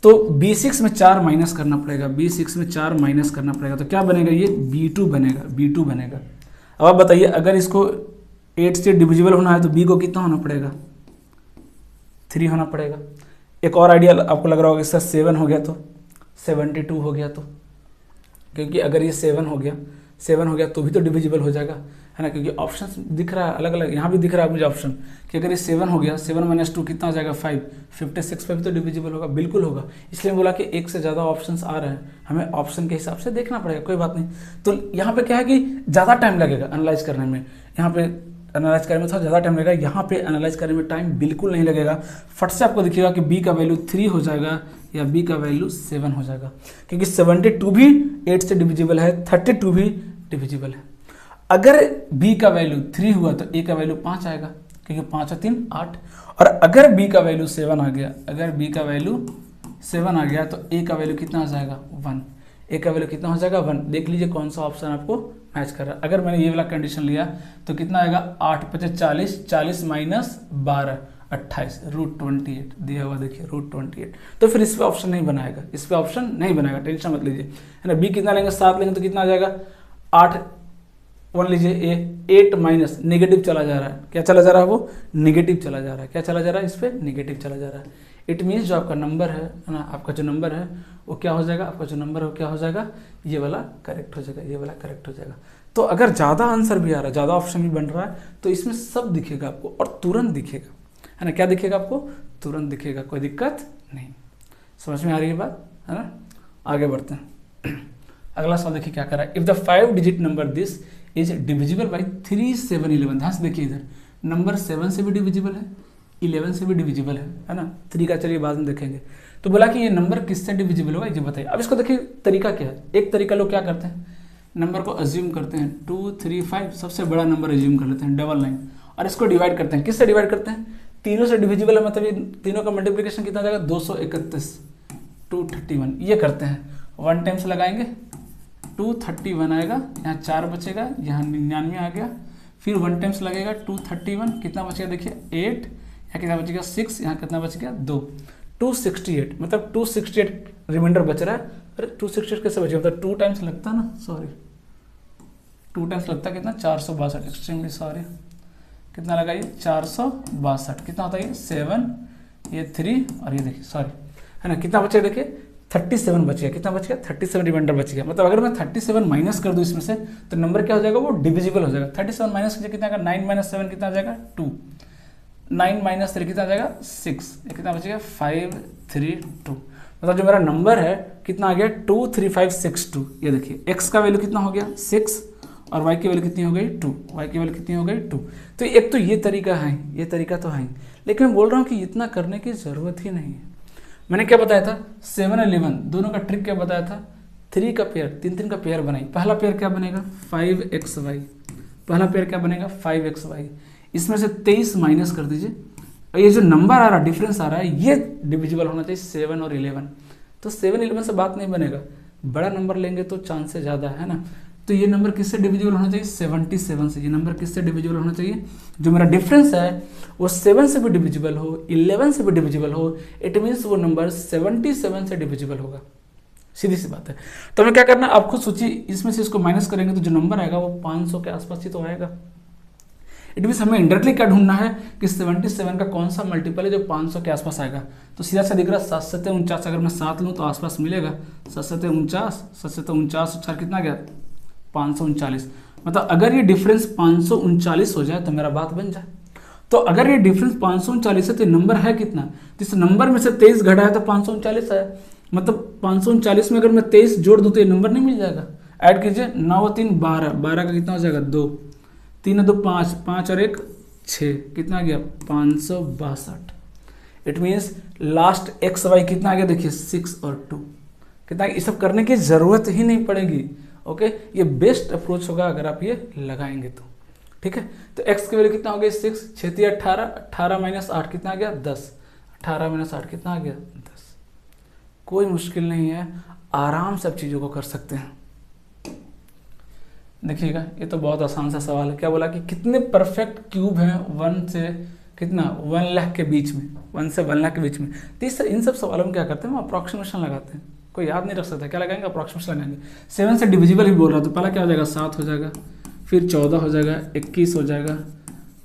तो B6 में 4 माइनस करना पड़ेगा, B6 में 4 माइनस करना पड़ेगा, तो क्या बनेगा? ये B2 बनेगा, B2 बनेगा। अब आप बताइए, अगर इसको 8 से डिविजिबल होना है तो B को कितना होना पड़ेगा? 3 होना पड़ेगा। एक और आइडिया आपको लग रहा होगा, इसका 7 हो गया तो 72 हो गया, तो क्योंकि अगर ये 7 हो गया तो भी तो डिविजिबल हो जाएगा, है ना, क्योंकि ऑप्शन दिख रहा है अलग अलग, यहाँ भी दिख रहा है मुझे ऑप्शन कि अगर ये 7 हो गया, 7 - 2 कितना हो जाएगा? 5, 56 पे भी तो डिविजिबल होगा, बिल्कुल होगा। इसलिए बोला कि एक से ज़्यादा ऑप्शंस आ रहे हैं, हमें ऑप्शन के हिसाब से देखना पड़ेगा, कोई बात नहीं। तो यहाँ पे क्या है कि ज़्यादा टाइम लगेगा एनालाइज करने में, यहाँ पे एनालाइज करने में थोड़ा ज़्यादा टाइम लगेगा, यहाँ पे एनालाइज करने में टाइम बिल्कुल नहीं लगेगा। फट से आपको दिखेगा कि B का वैल्यू 3 हो जाएगा या B का वैल्यू 7 हो जाएगा, क्योंकि 72 भी 8 से डिविजिबल है, 32 भी डिविजिबल है। अगर B का वैल्यू 3 हुआ तो A का वैल्यू 5 आएगा, क्योंकि 5 और 3 8। और अगर B का वैल्यू 7 आ गया, अगर B का वैल्यू 7 आ गया तो A का वैल्यू कितना आ जाएगा? 1। A का वैल्यू कितना हो जाएगा? 1। देख लीजिए कौन सा ऑप्शन आपको मैच कर रहा है। अगर मैंने ये वाला कंडीशन लिया तो कितना आएगा? 8 × 5 = 40, 40 - 12 28, √28 दिया हुआ, देखिए √28। तो फिर इस पे ऑप्शन नहीं बनाएगा, इस पे ऑप्शन नहीं बनाएगा, टेंशन मत लीजिए, है ना। B कितना लेंगे? 7 लेंगे तो कितना आ जाएगा? 8 1 लीजिए, 8 माइनस नेगेटिव चला जा रहा है, क्या चला जा रहा है? वो नेगेटिव चला जा रहा है। क्या चला जा रहा है? इस पे नेगेटिव चला जा रहा है। इट मीन्स जो आपका नंबर है ना, आपका जो नंबर है वो क्या हो जाएगा? आपका जो नंबर है वो क्या हो जाएगा? ये वाला करेक्ट हो जाएगा, ये वाला करेक्ट हो जाएगा। तो अगर ज़्यादा आंसर भी आ रहा है, ज़्यादा ऑप्शन भी बन रहा है, तो इसमें सब दिखेगा आपको और तुरंत दिखेगा, है ना। क्या दिखेगा आपको? तुरंत दिखेगा, कोई दिक्कत नहीं। समझ में आ रही है बात, है ना। आगे बढ़ते हैं। अगला सवाल देखिए क्या कर रहा है। If the 5 digit number this is divisible by 3 7 11। ध्यान से देखिए, इधर नंबर 7 से भी डिविजिबल है, 11 से भी डिविजिबल है ना। 3 का चलिए बाद में देखेंगे। तो बोला कि ये नंबर किससे डिविजिबल होगा, ये बताइए। अब इसको देखिए तरीका क्या है। एक तरीका लोग क्या करते हैं, नंबर को अज्यूम करते हैं 2 3 5, सबसे बड़ा नंबर अज्यूम कर लेते हैं, डबल 9, और इसको डिवाइड करते हैं। किससे डिवाइड करते हैं? तीनों से डिविजिबल है, मतलब ये तीनों का मल्टीप्लिकेशन कितना जाएगा? 231, 231, ये करते हैं। 1 टाइम्स लगाएंगे, 231 आएगा, यहाँ 4 बचेगा, यहाँ 99 आ गया। फिर 1 टाइम्स लगेगा, 231, कितना बचेगा? देखिए 8, यहाँ कितना बचेगा? 6, यहाँ कितना बच गया? 2, 268, मतलब 268 रिमाइंडर बच रहा है। अरे 268 कैसे बचेगा? मतलब 2 टाइम्स लगता ना, सॉरी 2 टाइम्स लगता है, कितना? 462, एक्सट्रीमली सॉरी, कितना लगा ये? 462, कितना होता है ये? 7, ये 3 और ये देखिए सॉरी, है ना। कितना बचेगा? देखिए 37 बच गया। कितना बच गया? 37 रिमाइंडर बच गया। मतलब अगर मैं 37 माइनस कर दूं इसमें से तो नंबर क्या हो जाएगा? वो डिविजिबल हो जाएगा। 37 माइनस कीजिए, कितना आएगा? 9 - 7 कितना आ जाएगा? 2, 9 - 3 कितना आ जाएगा? 6, ये कितना बचेगा? 5 3 2। मतलब जो मेरा नंबर है कितना आ गया? 23562। ये देखिए x का वैल्यू कितना हो गया? 6, और y की वैल्यू कितनी हो गई? 2, y की वैल्यू कितनी हो गई? 2। तो एक तो ये तरीका है, ये तरीका तो है, लेकिन मैं बोल रहा हूँ कि इतना करने की ज़रूरत ही नहीं है। मैंने क्या बताया था? 7 और 11 दोनों का ट्रिक क्या बताया था? 3 का पेयर, 3 का पेयर बनाई। पहला पेयर क्या बनेगा? 5xy। पहला पेयर क्या बनेगा? 5xy। इसमें से 23 माइनस कर दीजिए, और ये जो नंबर आ रहा है, डिफरेंस आ रहा है, ये डिविजिबल होना चाहिए 7 और 11। तो 7 11 से बात नहीं बनेगा, बड़ा नंबर लेंगे तो चांसेस ज़्यादा है ना। तो तो ये नंबर किससे डिविजिबल होना चाहिए? 77 से। ये नंबर किससे डिविजिबल होना चाहिए? जो मेरा डिफरेंस है वो 7 से भी डिविजिबल हो, 11 से भी डिविजिबल हो, इट मीन्स वो नंबर 77 से डिविजिबल होगा। सीधी सी बात है। तो हमें क्या करना है, आप खुद सोचिए, इसमें से इसको माइनस करेंगे तो जो नंबर आएगा वो 500 के आसपास ही तो आएगा। इट मीन्स हमें इंडायरेक्टली क्या ढूंढना है कि 77 का कौन सा मल्टीपल है जो 500 के आसपास आएगा। तो सीधा सा दिख रहा है 7 7 49, अगर मैं 7 लूँ तो आसपास मिलेगा। 7 7 49, 7 7 49 और 4 कितना गया? 539। मतलब अगर ये डिफरेंस 539 हो जाए तो मेरा बात बन जाए। तो अगर ये डिफरेंस 539 है तो नंबर है कितना? तो इस नंबर में से 23 घटा है तो 539 है। मतलब 539 में अगर मैं 23 जोड़ दूँ तो ये नंबर नहीं मिल जाएगा। ऐड कीजिए, 9 और 3 12, 12 का कितना हो जाएगा? 2, 3 और 2 5, 5 और 1 6, कितना आ गया? 562। It means last x y कितना आ गया? देखिए 6 और 2 कितना। ये सब करने की जरूरत ही नहीं पड़ेगी। ओके, ये बेस्ट अप्रोच होगा अगर आप ये लगाएंगे तो। ठीक है, तो x की वैल्यू कितना हो गया? 6, 6 18, 18 माइनस 8 कितना आ गया? 10, 18 माइनस 8 कितना आ गया? 10। कोई मुश्किल नहीं है, आराम से आप चीज़ों को कर सकते हैं। देखिएगा, ये तो बहुत आसान सा सवाल है। क्या बोला कि कितने परफेक्ट क्यूब हैं 1 से कितना 1 लाख के बीच में, 1 से 1 लाख के बीच में। तो इन सब सवालों में क्या करते हैं, हम अप्रॉक्सीमेशन लगाते हैं। कोई याद नहीं रख सकता, क्या लगाएंगे? अप्रॉक्सीमेशन लगाएंगे। 7 से डिविजिबल ही बोल रहा, तो पहला क्या हो जाएगा? 7 हो जाएगा, फिर 14 हो जाएगा, 21 हो जाएगा,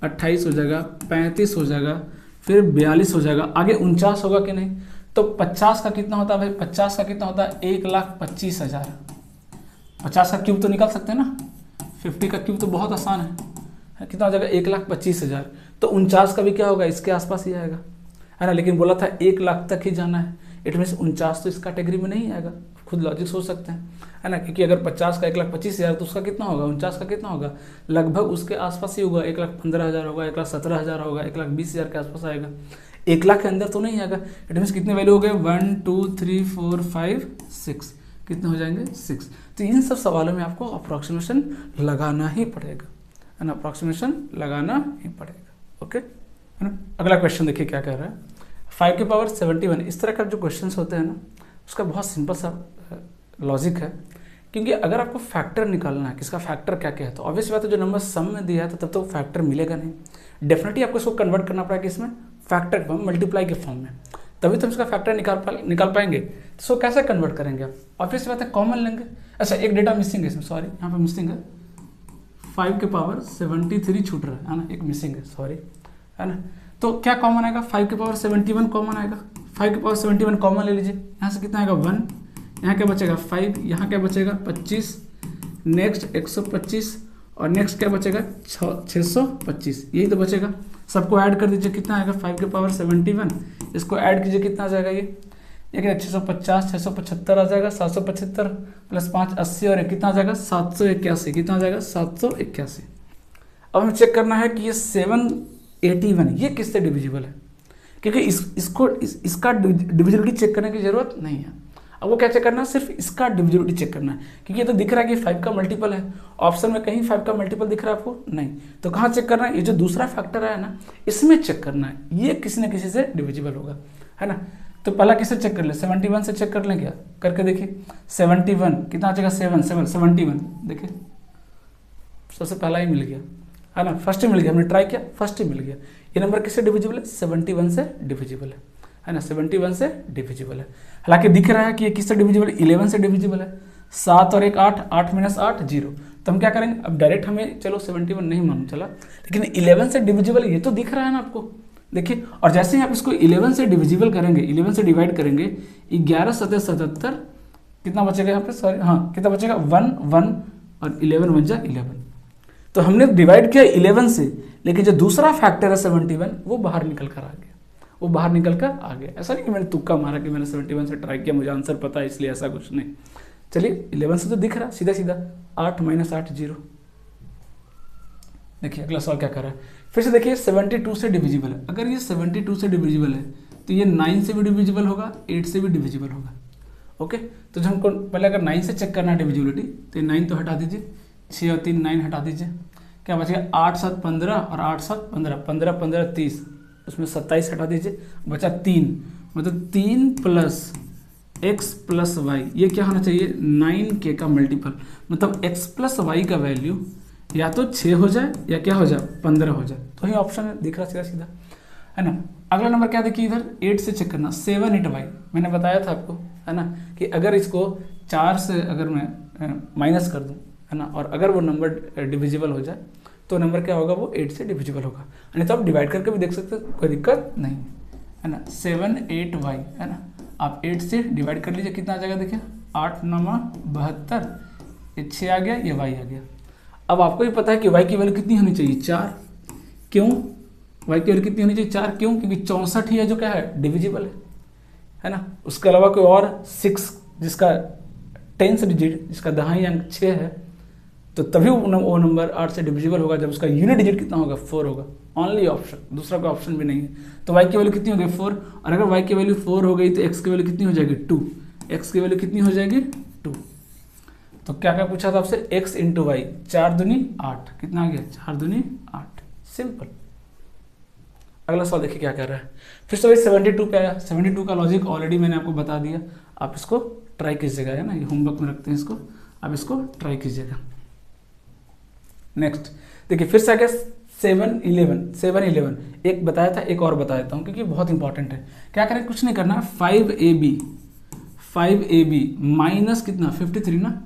28 हो जाएगा, 35 हो जाएगा, फिर 42 हो जाएगा, आगे 49 होगा कि नहीं? तो 50 का कितना होता है भाई? 50 का कितना होता है? 1,25,000। 50 का क्यूब तो निकाल सकते हैं ना, 50 का क्यूब तो बहुत आसान है। कितना हो जाएगा? 1,25,000। तो 49 का भी क्या होगा? इसके आसपास ही आएगा, है ना। लेकिन बोला था 1 लाख तक ही जाना है, इट मीन्स 49 तो इस कैटेगरी में नहीं आएगा। खुद लॉजिक सोच सकते हैं, है ना, क्योंकि अगर 50 का 1,25,000 तो उसका कितना होगा? 49 का कितना होगा? लगभग उसके आसपास ही होगा। 1,15,000 होगा, 1,17,000 होगा, 1,20,000 के आसपास आएगा। 1 लाख के अंदर तो नहीं आएगा। इट मीन्स कितने वैल्यू हो गए? 1 2 3 4 5 6, कितने हो जाएंगे? 6। तो इन सब सवालों में आपको अप्रॉक्सीमेशन लगाना ही पड़ेगा, है ना, अप्रॉक्सीमेशन लगाना ही पड़ेगा। ओके, है ना। अगला क्वेश्चन देखिए क्या कह रहा है। 5 की पावर 71, इस तरह का जो क्वेश्चन होते हैं ना, उसका बहुत सिंपल सा लॉजिक है। क्योंकि अगर आपको फैक्टर निकालना है, किसका फैक्टर क्या क्या है, तो ऑब्वियस बात है जो नंबर सम में दिया है तो तब तो फैक्टर मिलेगा नहीं। डेफिनेटली आपको इसको कन्वर्ट करना पड़ेगा इसमें फैक्टर के फॉर्म, मल्टीप्लाई के फॉर्म में, तभी तो हम इसका फैक्टर निकाल पाएंगे। तो इसको कैसे कन्वर्ट करेंगे आप? ऑब्वियस बात है कॉमन लेंगे। अच्छा, एक डेटा मिसिंग है इसमें, सॉरी, यहाँ पे मिसिंग है। 5 के पावर 73 छूट रहा है ना, एक मिसिंग है, सॉरी, है ना। तो क्या कॉमन आएगा? 5 के पावर 71 कॉमन आएगा। 5 के पावर 71 कॉमन ले लीजिए। यहाँ से कितना आएगा? 1, यहाँ क्या बचेगा? 5, यहाँ क्या बचेगा? 25, नेक्स्ट 125 और नेक्स्ट क्या बचेगा? 625, यही तो बचेगा। सबको ऐड कर दीजिए, कितना आएगा? 5 के पावर 71, इसको ऐड कीजिए, कितना आ जाएगा? ये 650, 675 आ जाएगा, 775 प्लस 5 80 और कितना आ जाएगा? 781, कितना आ जाएगा? 781। अब हमें चेक करना है कि ये 781 ये किससे डिविजिबल है, क्योंकि इसका डिविजिबिलिटी चेक करने की जरूरत नहीं है। अब वो क्या चेक करना है? सिर्फ इसका डिविजिबिलिटी चेक करना है, क्योंकि ये तो दिख रहा है कि 5 का मल्टीपल है। ऑप्शन में कहीं 5 का मल्टीपल दिख रहा है आपको? नहीं। तो कहाँ चेक करना है? ये जो दूसरा फैक्टर है ना, इसमें चेक करना है, ये किसी न किसी से डिविजिबल होगा, है ना। तो पहला किससे चेक कर ले? 71 से चेक कर लें क्या? करके देखिए। 71 कितना आ जाएगा? 71 देखिए, सबसे पहला ही मिल गया, है ना, फर्स्ट ही मिल गया। हमने ट्राई किया, फर्स्ट ही मिल गया। ये नंबर किससे डिविजिबल है? 71 से डिविजिबल है ना, 71 से डिविजिबल है। हालांकि दिख रहा है कि ये किससे डिविजिबल है? 11 से डिविजिबल है। 7 और 1 8, 8 माइनस 8 0। तो हम क्या करेंगे? अब डायरेक्ट हमें चलो 71 नहीं मालूम चला, लेकिन 11 से डिविजिबल ये तो दिख रहा है ना आपको, देखिए। और जैसे ही आप इसको 11 से डिविजिबल करेंगे, 11 से डिवाइड करेंगे, 11 7 77, कितना बचेगा यहाँ पे? सॉरी, हाँ, कितना बचेगा? 1 1 और 11 बन जा 11। तो हमने डिवाइड किया 11 से, लेकिन जो दूसरा फैक्टर है 71 वो बाहर निकल कर आ गया, वो बाहर निकल कर आ गया। ऐसा नहीं कि मैंने तुक्का मारा कि मैंने 71 से ट्राई किया, मुझे आंसर पता है इसलिए, ऐसा कुछ नहीं। चलिए, 11 से तो दिख रहा सीधा सीधा, 8 माइनस 8 0। देखिए अगला सवाल क्या कर रहा है, फिर से देखिए 72 से डिविजिबल है। अगर ये 72 से डिविजिबल है तो ये 9 से भी डिविजिबल होगा, 8 से भी डिविजिबल होगा। ओके, तो जो हमको पहले अगर 9 से चेक करना है डिविजिबिलिटी, तो 9 तो हटा दीजिए, 6 और 3 9 हटा दीजिए, क्या बचेगा? 8 7 15 और 8 7 15, 15 15 30, उसमें 27 हटा दीजिए, बचा 3, मतलब 3 प्लस x प्लस वाई, ये क्या होना चाहिए 9k का मल्टीपल, मतलब x प्लस वाई का वैल्यू या तो 6 हो जाए या क्या हो जाए 15 हो जाए। तो ये ऑप्शन दिख रहा सीधा सीधा, है ना। अगला नंबर क्या देखिए इधर 8 से चेक करना, 7 8 वाई, मैंने बताया था आपको, है ना, कि अगर इसको 4 से अगर मैं माइनस कर दूं, है ना, और अगर वो नंबर डिविजिबल हो जाए तो नंबर क्या होगा, वो 8 से डिविजिबल होगा। नहीं तो आप डिवाइड करके भी देख सकते हो, कोई दिक्कत नहीं, है ना। 7 8 वाई, है ना, आप 8 से डिवाइड कर लीजिए, कितना आ जाएगा देखिए 8 9 72, ये 6 आ गया, ये वाई आ गया। अब आपको भी पता है कि वाई की वैल्यू कितनी होनी चाहिए 4, क्यों वाई की वैल्यू कितनी होनी चाहिए 4, क्यों, क्योंकि 64 ही है जो क्या है डिविजिबल है ना। उसके अलावा कोई और 6 जिसका 10th डिजिट, जिसका दहाई अंक 6 है, तो तभी वो नंबर 8 से डिविजिबल होगा जब उसका यूनिट डिजिट कितना होगा 4 होगा। ओनली ऑप्शन, दूसरा कोई ऑप्शन भी नहीं है। तो y की वैल्यू कितनी हो गई 4, और अगर y की वैल्यू 4 हो गई तो x की वैल्यू कितनी हो जाएगी 2, x की वैल्यू कितनी हो जाएगी 2। तो क्या क्या पूछा था आपसे, x इंटू वाई, 4 दूनी 8, कितना आ गया 4 दूनी 8, सिंपल। अगला सवाल देखिए क्या कर रहा है, फिर से वही 72 पे आया। 72 का लॉजिक ऑलरेडी मैंने आपको बता दिया, आप इसको ट्राई कीजिएगा, है ना, ये होमवर्क में रखते हैं इसको, आप इसको ट्राई कीजिएगा। नेक्स्ट देखिए फिर से आ गया 7 11, एक बताया था, एक और बता देता हूँ क्योंकि बहुत इंपॉर्टेंट है। क्या करें, कुछ नहीं करना, 5ab माइनस कितना 53 ना,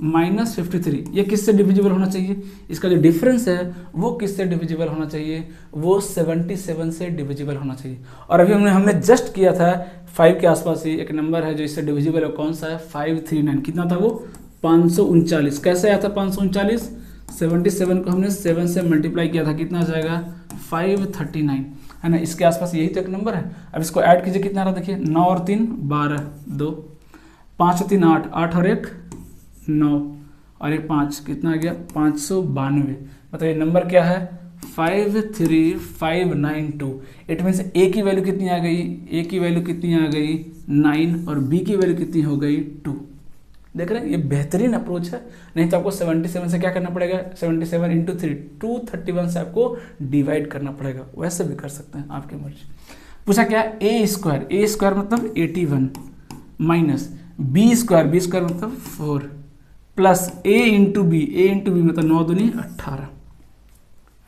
माइनस 53, ये किससे डिविजिबल होना चाहिए, इसका जो डिफरेंस है वो किससे डिविजिबल होना चाहिए, वो 77 से डिविजिबल होना चाहिए। और अभी हमने जस्ट किया था 5 के आसपास ही एक नंबर है जो इससे डिविजिबल है, कौन सा है 539, कितना था वो 539। कैसे आया था 539, 77 को हमने 7 से मल्टीप्लाई किया था, कितना आ जाएगा 539, है ना। इसके आसपास यही तो एक नंबर है। अब इसको ऐड कीजिए, कितना आ रहा देखिए 9 और 3 12, 2 5 और 3 8, 8 और 1 9 और 1 5, कितना आ गया 592। मतलब ये नंबर क्या है 53592। इट मीन्स ए की वैल्यू कितनी आ गई, ए की वैल्यू कितनी आ गई 9 और बी की वैल्यू कितनी हो गई 2। देख रहे हैं ये बेहतरीन अप्रोच है। नहीं तो आपको 77 से क्या करना पड़ेगा, 77 इंटू 3 231 से आपको डिवाइड करना पड़ेगा, वैसे भी कर सकते हैं आपकी मर्जी। पूछा क्या ए स्क्वायर मतलब 81 माइनस बी स्क्वायर मतलब 4 प्लस ए इंटू बी मतलब 9 दूनी 18,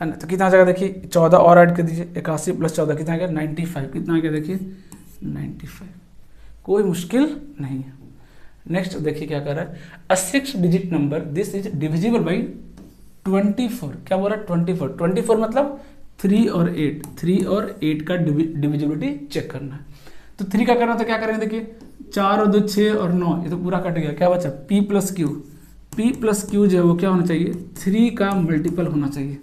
है ना। तो कितना आ जाएगा देखिए 14 और ऐड कर दीजिए, 81 प्लस 14 कितना आ गया 95, कितना आ गया देखिए 95, कोई मुश्किल नहीं है। नेक्स्ट देखिए क्या कर रहा है, अ 6 digit number this is divisible by 24। क्या बोल रहा है 24 मतलब 3 और 8 का डिविजिबिलिटी चेक करना है। तो 3 का करना तो क्या करेंगे देखिए 4 और 2 6 और 9, ये तो पूरा कट गया, क्या बचा p प्लस क्यू जो है वो क्या होना चाहिए 3 का मल्टीपल होना चाहिए।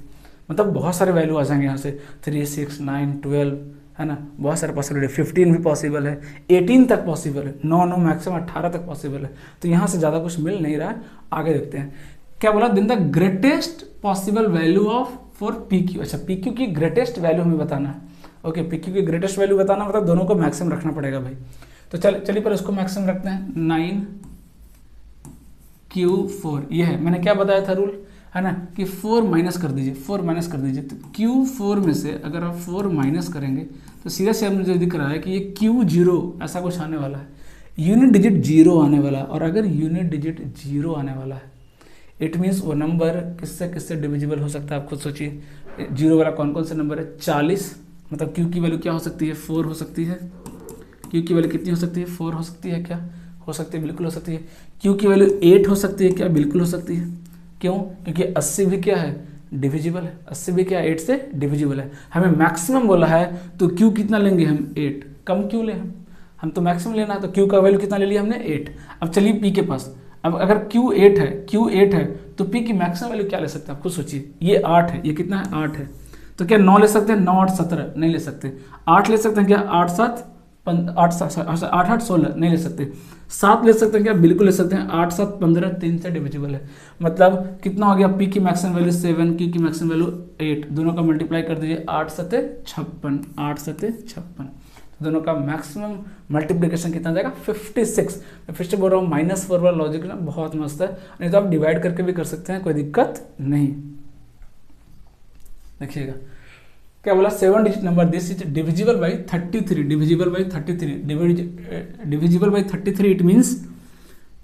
मतलब बहुत सारे वैल्यू आ जाएंगे यहाँ से 3 6 9 12, है ना, बहुत सारे पॉसिबल है, 15 भी पॉसिबल है, 18 तक पॉसिबल है, 9 मैक्सिमम 18 तक पॉसिबल है। तो यहाँ से ज़्यादा कुछ मिल नहीं रहा है, आगे देखते हैं क्या बोला, दिन the greatest possible value of for P Q. अच्छा पी क्यू की ग्रेटेस्ट वैल्यू हमें बताना है, ओके पी क्यू की ग्रेटेस्ट वैल्यू बताना मतलब दोनों को मैक्सिमम रखना पड़ेगा भाई। तो चलिए पर उसको मैक्सिमम रखते हैं 9Q4, ये है मैंने क्या बताया था रूल, है ना, कि 4 माइनस कर दीजिए तो Q4 में से अगर आप 4 माइनस करेंगे तो सीधा से मुझे दिख रहा है कि ये Q0 ऐसा कुछ आने वाला है, यूनिट डिजिट 0 आने वाला है। और अगर यूनिट डिजिट 0 आने वाला है इट मीन्स वो नंबर किससे किससे डिविजिबल हो सकता है, आप खुद सोचिए। 0 वाला कौन कौन से नंबर है 40, मतलब Q की वैल्यू क्या हो सकती है 4 हो सकती है, Q की वैल्यू कितनी हो सकती है 4 हो सकती है, क्या हो सकती है बिल्कुल हो सकती है। Q की वैल्यू 8 हो सकती है, क्या बिल्कुल हो सकती है, क्यों, क्योंकि 80 भी क्या है डिविजिबल है, 80 भी क्या 8 से डिविजिबल है। हमें मैक्सिमम बोला है तो Q कितना लेंगे हम 8, कम क्यों ले हम तो मैक्सिमम लेना है, तो Q का वैल्यू कितना ले लिया हमने 8। अब चलिए P के पास, अब अगर Q 8 है तो P की मैक्सिमम वैल्यू क्या ले सकते हैं आप खुद सोचिए, ये 8 है, ये कितना है 8 है, तो क्या 9 ले सकते हैं, 9 8 17 नहीं ले सकते, 8 ले सकते हैं क्या 8 7 8 16 नहीं ले सकते, 7 ले सकते हैं क्या बिल्कुल ले सकते हैं, 8 7 15 3 से डिविजिबल है। मतलब कितना हो गया P की मैक्सिमम वैल्यू 7, Q की मैक्सिमम वैल्यू 8, दोनों का मल्टीप्लाई कर दीजिए 8 7 56, 8 7 56, दोनों का मैक्सिमम मल्टीप्लिकेशन कितना जाएगा 56। मैं फिर से बोल रहा हूँ -4 वाला लॉजिक ना बहुत मस्त है, नहीं तो आप डिवाइड करके भी कर सकते हैं, कोई दिक्कत नहीं। देखिएगा क्या बोला 7 digit number this is divisible by 33, divisible by 33, divisible by 33 it means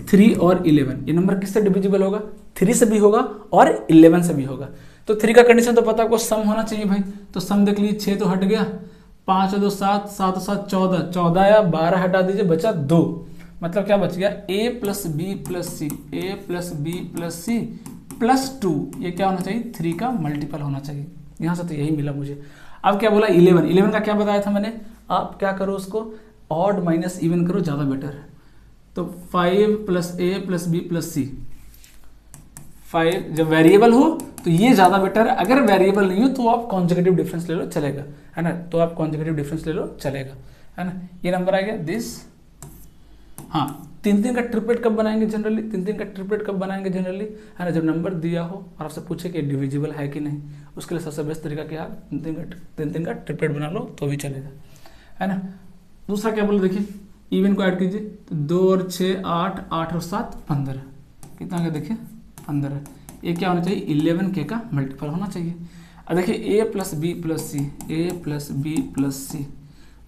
3 और 11। ये नंबर किससे डिविजिबल होगा? 3 से भी होगा और 11 से भी होगा। तो 3 का कंडीशन तो पता, आपको सम होना चाहिए भाई। तो सम देख लीजिए, 6 तो हट गया, 5 और 2 7, 7 और 7 14, 14 या 12 हटा दीजिए, बचा 2। मतलब क्या बच गया? a plus B plus c, a plus B plus c plus 2। ये क्या होना चाहिए? 3 का मल्टीपल होना चाहिए। यहाँ से तो यही मिला मुझे। अब क्या बोला? 11, 11 का क्या बताया था मैंने? आप क्या करो, उसको ऑड माइनस इवन करो, ज़्यादा बेटर है। तो 5 प्लस ए प्लस बी प्लस सी, 5 जब वेरिएबल हो तो ये ज़्यादा बेटर है। अगर वेरिएबल नहीं हो तो आप कॉन्जुगेटिव डिफरेंस ले लो, चलेगा, है ना। तो आप कॉन्जुगेटिव डिफरेंस ले लो, चलेगा, है ना। ये नंबर आ गया दिस। हाँ, 3 का ट्रिपलेट कब बनाएंगे जनरली? 3 का ट्रिपलेट कब बनाएंगे जनरली, है ना? जब नंबर दिया हो और आपसे पूछे कि डिविजिबल है कि नहीं, उसके लिए सबसे बेस्ट तरीका क्या है? 3 का ट्रिपलेट बना लो तो भी चलेगा, है ना। दूसरा क्या बोला देखिए, इवन को ऐड कीजिए, तो 2 और 6 8, 8 और 7 15, कितना आ गया देखिए 15। ये क्या होना चाहिए? 11 के का मल्टीपल होना चाहिए। अब देखिए a plus B plus c, a plus B plus c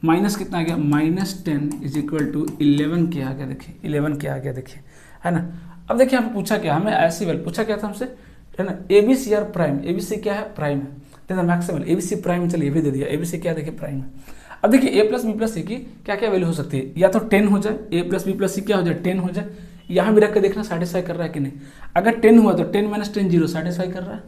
minus कितना आ गया? -10 इज इक्वल टू 11 के आ गया, देखिए 11 के आ गया, देखिए, है ना। अब देखिए हमें पूछा क्या? हमें ऐसी वेल पूछा क्या था हमसे, है ना। ABC आर प्राइम, ABC क्या है? प्राइम है, मैक्सिमल ABC प्राइम, चलिए ये भी दे दिया, ABC क्या देखिए? प्राइम है। अब देखिए a प्लस बी प्लस सी की क्या क्या वैल्यू हो सकती है? या तो 10 हो जाए, a प्लस बी प्लस सी क्या हो जाए? 10 हो जाए। यहाँ भी रख के देखना सेटिस्फाई कर रहा है कि नहीं। अगर 10 हुआ तो 10 - 10 0, सेटिस्फाई कर रहा है।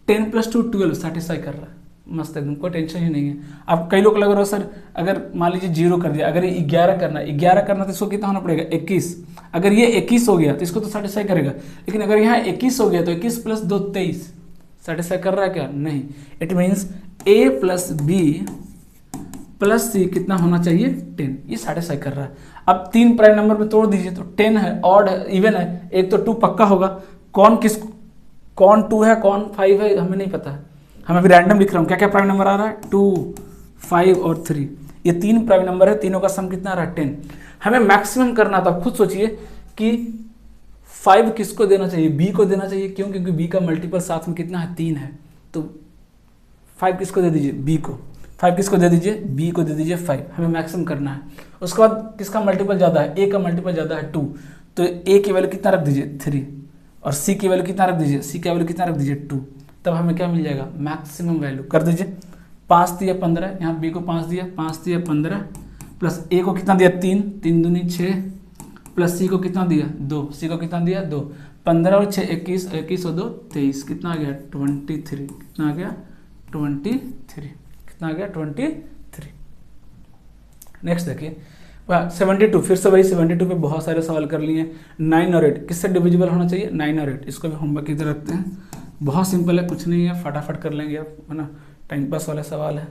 10 + 2 12, सेटिस्फाई कर रहा है, मस्त एकदम, कोई टेंशन ही नहीं है। अब कई लोग लग रहा है सर अगर मान लीजिए 0 कर दिया, अगर ये 11 करना तो इसको कितना होना पड़ेगा? 21। अगर ये 21 हो गया तो इसको तो सेटिस्फाई करेगा, लेकिन अगर यहाँ 21 हो गया तो 21 + 2 23, सेटिस्फाई कर रहा है क्या? नहीं। It means a plus B plus C कितना होना चाहिए? 10, ये सेटिस्फाई कर रहा है। अब 3 प्राइम नंबर में तोड़ दीजिए तो 10 है, ऑड है, इवन है, एक तो 2 पक्का होगा। कौन 2 है, कौन 5 है, हमें नहीं पता है। हम अभी रैंडम लिख रहा हूँ, क्या क्या प्राइम नंबर आ रहा है? 2, 5 और 3, ये 3 प्राइम नंबर है, तीनों का सम कितना आ रहा है? 10। हमें मैक्सिमम करना था। खुद सोचिए कि 5 किसको देना चाहिए? b को देना चाहिए। क्यों? क्योंकि b का मल्टीपल साथ में कितना है? 3 है। तो 5 किसको दे दीजिए? b को। 5 किसको दे दीजिए? b को दे दीजिए 5। हमें मैक्सिमम करना है। उसके बाद किसका मल्टीपल ज़्यादा है? a का मल्टीपल ज़्यादा है 2, तो a की वैल्यू कितना रख दीजिए? 3, और c की वैल्यू कितना रख दीजिए? c की वैल्यू कितना रख दीजिए? 2। तब हमें क्या मिल जाएगा? Maximum value. कर दीजिए, 5 दिया 15, यहाँ b को 5 दिया, 5 दिया 15, प्लस a को कितना दिया? 3, 3 दूनी 6, प्लस c को कितना दिया? 2, c को कितना दिया? 2, 15 और 6 21, 21 और 2 23, कितना आ गया? 23। कितना आ गया? 23। कितना आ गया? 23। नेक्स्ट देखिए 72, फिर से वही 72 पे बहुत सारे सवाल कर लिए। 9 और 8 किससे डिविजिबल होना चाहिए? 9 और 8, इसको भी होमवर्क की तरह रखते हैं। बहुत सिंपल है, कुछ नहीं है, फटाफट कर लेंगे आप, है ना। टाइम पास वाला सवाल है।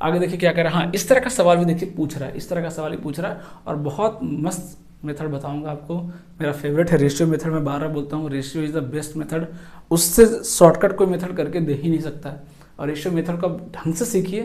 आगे देखिए क्या कर रहा है। हाँ, इस तरह का सवाल भी देखिए पूछ रहा है, इस तरह का सवाल ही पूछ रहा है, और बहुत मस्त मेथड बताऊंगा आपको। मेरा फेवरेट है रेशियो मेथड, मैं बार बार बोलता हूँ, ratio is the best method. उससे शॉर्टकट कोई मेथड करके दे ही नहीं सकता है। और रेशियो मेथड को आप ढंग से सीखिए,